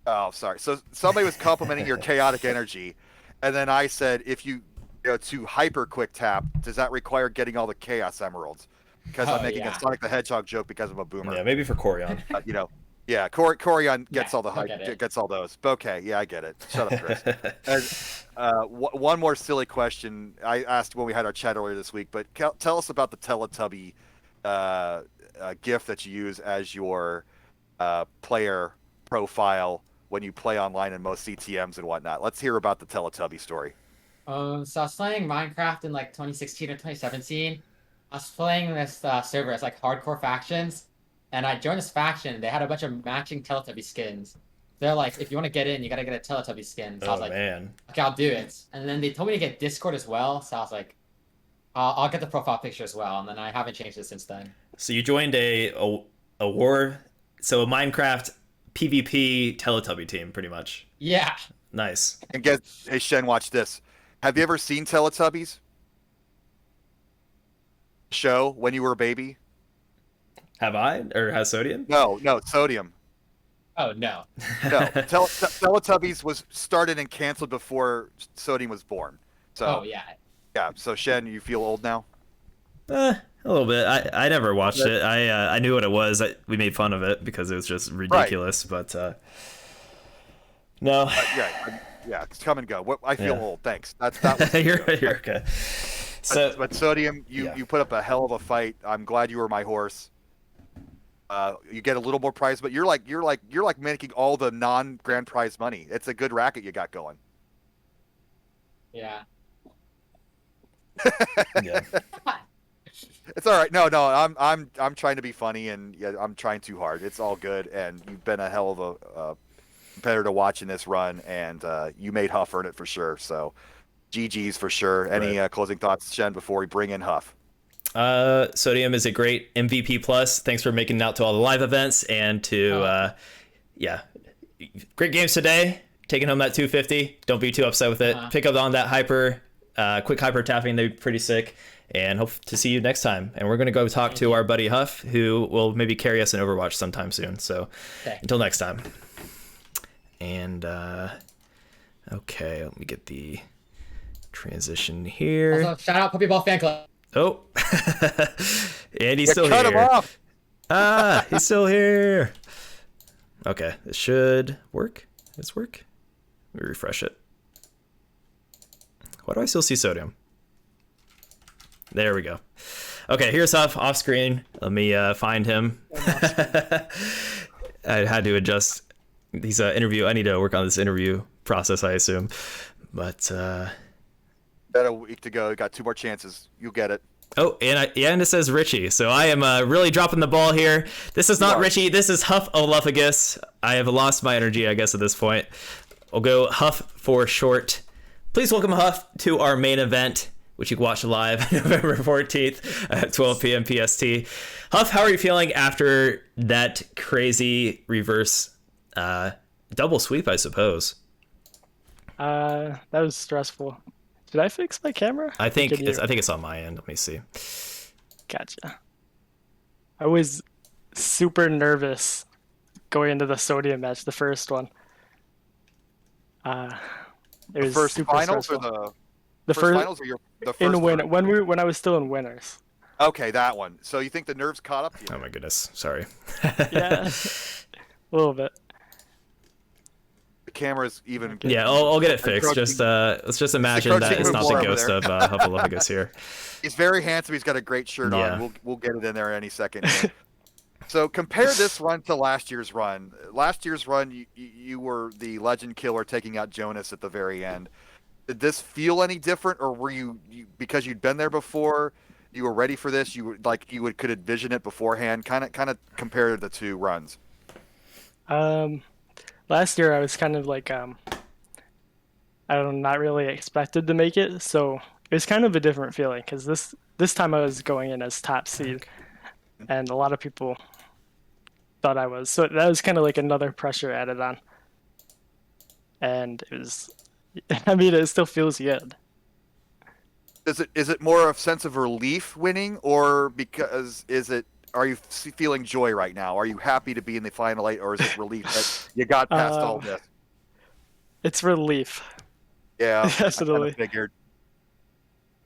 Oh, sorry. So somebody was complimenting your chaotic energy, and then I said, if you go to hyper quick tap, does that require getting all the chaos emeralds? Because I'm making yeah. a Sonic the Hedgehog joke because I'm a boomer. Yeah, maybe for Corion. Yeah, Corion gets Yeah, all the I'll get it. gets all those. Okay, yeah, I get it. Shut up, Chris. And, one more silly question I asked when we had our chat earlier this week, but tell us about the Teletubby GIF that you use as your player profile when you play online in most CTMs and whatnot. Let's hear about the Teletubby story. So I was playing Minecraft in like 2016 or 2017. I was playing this server as like hardcore factions, and I joined this faction. They had a bunch of matching Teletubby skins. They're like, if you want to get in, you gotta get a Teletubby skin. So I was like, man. okay, I'll do it. And then they told me to get Discord as well. So I was like, I'll get the profile picture as well. And then I haven't changed it since then. So you joined a war, so a Minecraft PvP Teletubby team, pretty much. Yeah. Nice. And hey Shen, watch this. Have you ever seen Teletubbies? Show when you were a baby? Have I? Or has Sodium? No, Sodium. Oh no. No, Teletubbies was started and canceled before Sodium was born. So Oh yeah. yeah. So Shen, you feel old now? A little bit. I never watched it. I knew what it was. We made fun of it because it was just ridiculous. Right. But no. Yeah. It's come and go. I feel old. Thanks. That was you're okay. So, but Sodium, you put up a hell of a fight. I'm glad you were my horse. You get a little more prize, but you're like making all the non-grand prize money. It's a good racket you got going. Yeah. yeah. It's all right. No, I'm trying to be funny, and I'm trying too hard. It's all good, and you've been a hell of a competitor to watch in this run, and you made Huff earn it for sure. So, GG's for sure. Any closing thoughts, Shen, before we bring in Huff? Sodium is a great MVP plus. Thanks for making it out to all the live events and to great games today. Taking home that 250. Don't be too upset with it. Pick up on that quick hyper tapping. They're pretty sick. And hope to see you next time. And we're going to go talk to our buddy Huff, who will maybe carry us in Overwatch sometime soon. So until next time. And okay, let me get the transition here. Also, shout out Puppy Ball Fan Club. Oh, and he's still cut here. him off. He's still here. Okay, it should work. Let's work. Let me refresh it. Why do I still see Sodium? There we go. Okay, here's Huff off screen. Let me find him. I had to adjust these interview. I need to work on this interview process, I assume. But got a week to go. You got 2 more chances. You'll get it. Oh, and it says Richie. So I am really dropping the ball here. This is not Richie. This is Huff Oluffagus. I have lost my energy, I guess, at this point. I'll go Huff for short. Please welcome Huff to our main event. which you can watch live November 14th at 12 p.m. PST. Huff, how are you feeling after that crazy reverse double sweep, I suppose? That was stressful. Did I fix my camera? I think it's on my end. Let me see. Gotcha. I was super nervous going into the Sodium match, the first one. It was First super finals stressful. or The first first finals or the first in one? when I was still in winners. Okay, that one. So you think the nerves caught up to you? Oh my goodness, sorry. Yeah, a little bit. The camera's even. Yeah, I'll get it fixed. Just let's just imagine that it's not the ghost of Hufflepuffus here. He's very handsome. He's got a great shirt Yeah. on. We'll get it in there any second. So compare this run to last year's run. Last year's run, you were the legend killer taking out Jonas at the very end. Did this feel any different, or were you because you'd been there before, you were ready for this? Could envision it beforehand. Kind of compare the two runs. Last year I was kind of like I don't know, not really expected to make it, so it was kind of a different feeling because this time I was going in as top seed, and a lot of people thought I was. So that was kind of like another pressure added on, and it was. I mean, it still feels good. Is it more a sense of relief winning, or are you feeling joy right now? Are you happy to be in the final 8, or is it relief that you got past all this? It's relief. Yeah, Definitely. I figured.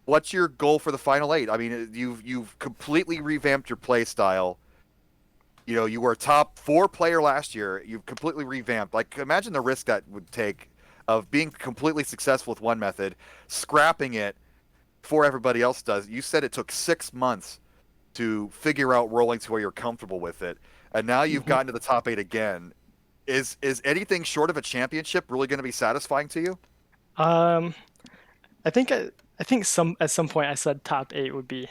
What's your goal for the final 8? I mean, you've completely revamped your play style. You know, you were a top 4 player last year. You've completely revamped. Like, imagine the risk that would take of being completely successful with one method, scrapping it before everybody else does. You said it took 6 months to figure out rolling to where you're comfortable with it, and now you've gotten to the top 8 again. Is anything short of a championship really going to be satisfying to you? I think at some point I said top 8 would be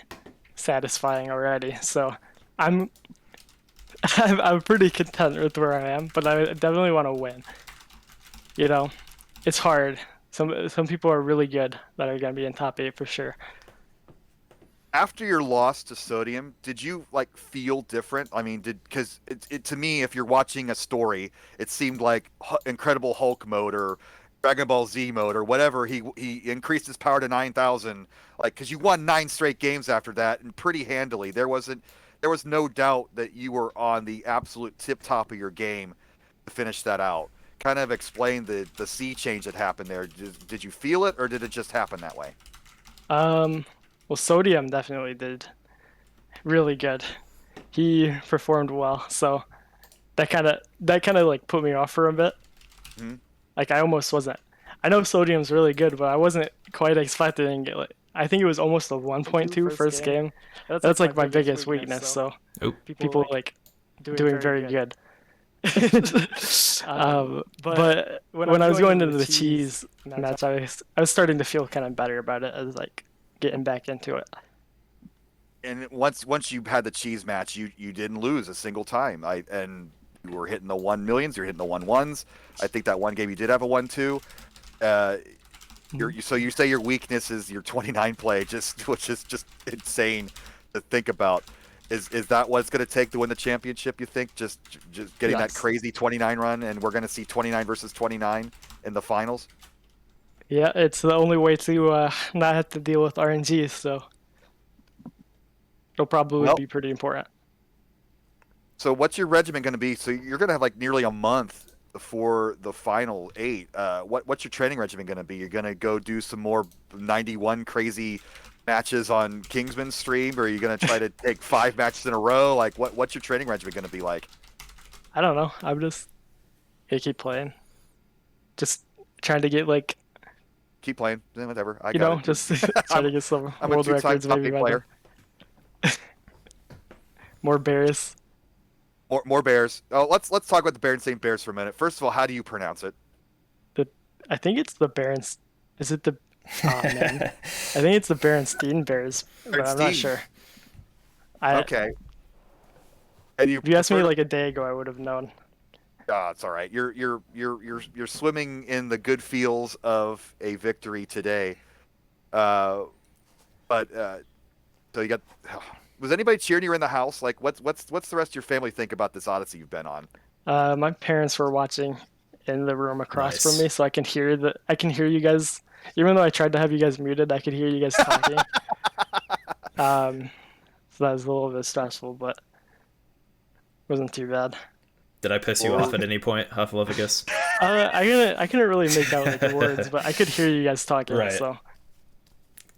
satisfying already. So I'm pretty content with where I am, but I definitely want to win. You know, it's hard. Some people are really good that are gonna be in top 8 for sure. After your loss to Sodium, did you feel different? I mean, because it to me, if you're watching a story, it seemed like Incredible Hulk mode or Dragon Ball Z mode or whatever. He increased his power to 9,000, because you won 9 straight games after that and pretty handily. There was no doubt that you were on the absolute tip top of your game to finish that out. Kind of explain the sea change that happened there. Did you feel it, or did it just happen that way? Well, Sodium definitely did really good. He performed well, so that kind of like put me off for a bit. Mm-hmm. Like I almost wasn't. I know Sodium's really good, but I wasn't quite expecting it. I think it was almost a 1.2 first game. That's like my biggest weakness. So people like doing very good. But when I was going into the cheese match, I was starting to feel kind of better about it. I was like getting back into it. And once you had the cheese match, you didn't lose a single time. And you were hitting the 1 millions, you're hitting the 1-1s. I think that one game you did have a 1-2. So you say your weakness is your 29 play, which is just insane to think about. Is that what it's going to take to win the championship, you think? Just getting that crazy 29 run, and we're going to see 29 versus 29 in the finals? Yeah, it's the only way to not have to deal with RNG, so it'll probably be pretty important. So what's your regimen going to be? So you're going to have nearly a month before the final 8. What's your training regimen going to be? You're going to go do some more 91 crazy matches on Kingsman's stream, or are you going to try to take 5 matches in a row? What's your training regimen going to be like? I don't know. I'm just gonna keep playing. Just trying to get keep playing, whatever. Just trying to get some I'm world a 2-time records, maybe player. More bears. More bears. Oh, let's talk about the Berenstain Bears for a minute. First of all, how do you pronounce it? I think it's the Berens. Is it the? Oh man, I think it's the Berenstein Bears, but I'm not sure. Okay. And if you asked me a day ago, I would have known. It's all right. You're swimming in the good feels of a victory today. But so you got. Was anybody cheering you in the house? Like, what's the rest of your family think about this Odyssey you've been on? My parents were watching in the room across from Nice. me, so I can hear you guys. Even though I tried to have you guys muted, I could hear you guys talking. So that was a little bit stressful, but wasn't too bad. Did I piss you off at any point, Hufflepuffus? I couldn't really make out like the words, but I could hear you guys talking. Right. So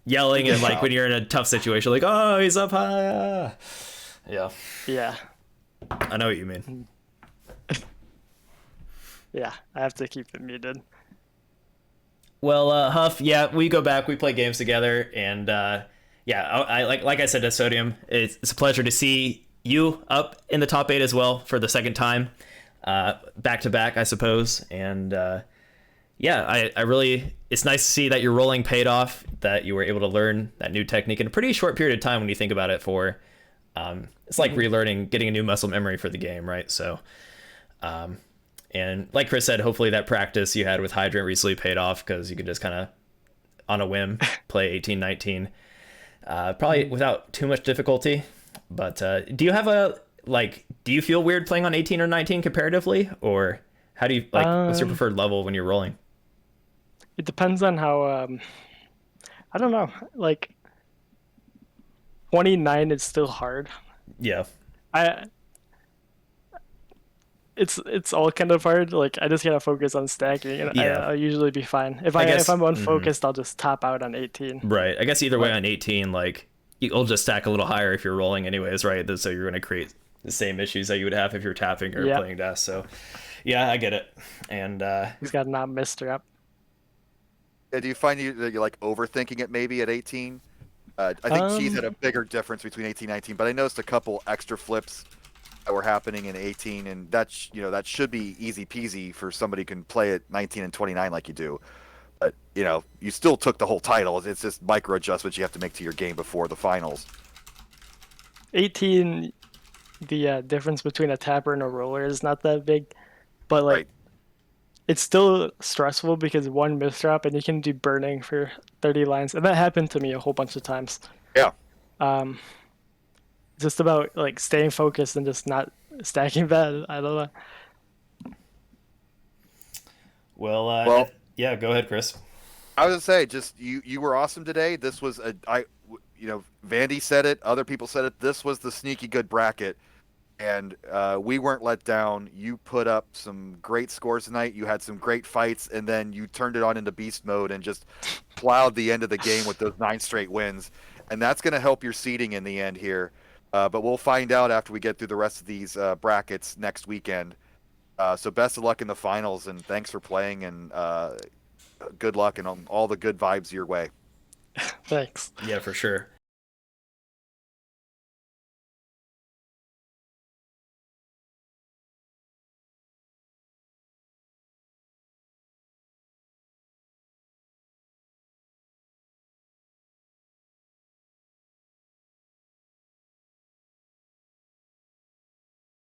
Yelling and like when you're in a tough situation, like, oh, he's up high. Yeah, yeah, I know what you mean. yeah, I have to keep it muted. Well, Huff, yeah, we go back, we play games together, and yeah, I like I said to Sodium, it's a pleasure to see you up in the top 8 as well for the second time, back to back, I suppose, and yeah, I really, it's nice to see that your rolling paid off, that you were able to learn that new technique in a pretty short period of time when you think about it. It's like relearning, getting a new muscle memory for the game, right? So, and like Chris said, hopefully that practice you had with Hydrant recently paid off, because you could just kind of, on a whim, play 18-19, probably without too much difficulty. But do you feel weird playing on 18 or 19 comparatively, or how do you what's your preferred level when you're rolling? It depends on how. I don't know. Like 29 is still hard. Yeah. It's all kind of hard. Like I just gotta focus on stacking, and Yeah. I'll usually be fine. If I'm unfocused, I'll just top out on 18. Right. I guess either way on 18, like you'll just stack a little higher if you're rolling anyways, right? So you're going to create the same issues that you would have if you're tapping or playing death. So yeah, I get it. And he's got not missed her up. Do you find that you're like overthinking it maybe at 18? I think she's had a bigger difference between 18 and 19, but I noticed a couple extra flips that were happening in 18, and that should be easy peasy for somebody who can play at 19 and 29 like you do. But you still took the whole title. It's just micro adjustments you have to make to your game before the finals. 18, the difference between a tapper and a roller is not that big, but like. Right. It's still stressful because one misdrop and you can do burning for 30 lines, and that happened to me a whole bunch of times. Yeah. Just about like staying focused and just not stacking bad. I don't know. well, yeah, go ahead, Chris. I was gonna say, just you were awesome today. This was Vandy said it, other people said it. This was the sneaky good bracket. And we weren't let down. You put up some great scores tonight. You had some great fights, and then you turned it on into beast mode and just plowed the end of the game with those 9 straight wins. And that's going to help your seeding in the end here. But we'll find out after we get through the rest of these brackets next weekend. So best of luck in the finals, and thanks for playing, and good luck and all the good vibes your way. Thanks. Yeah, for sure.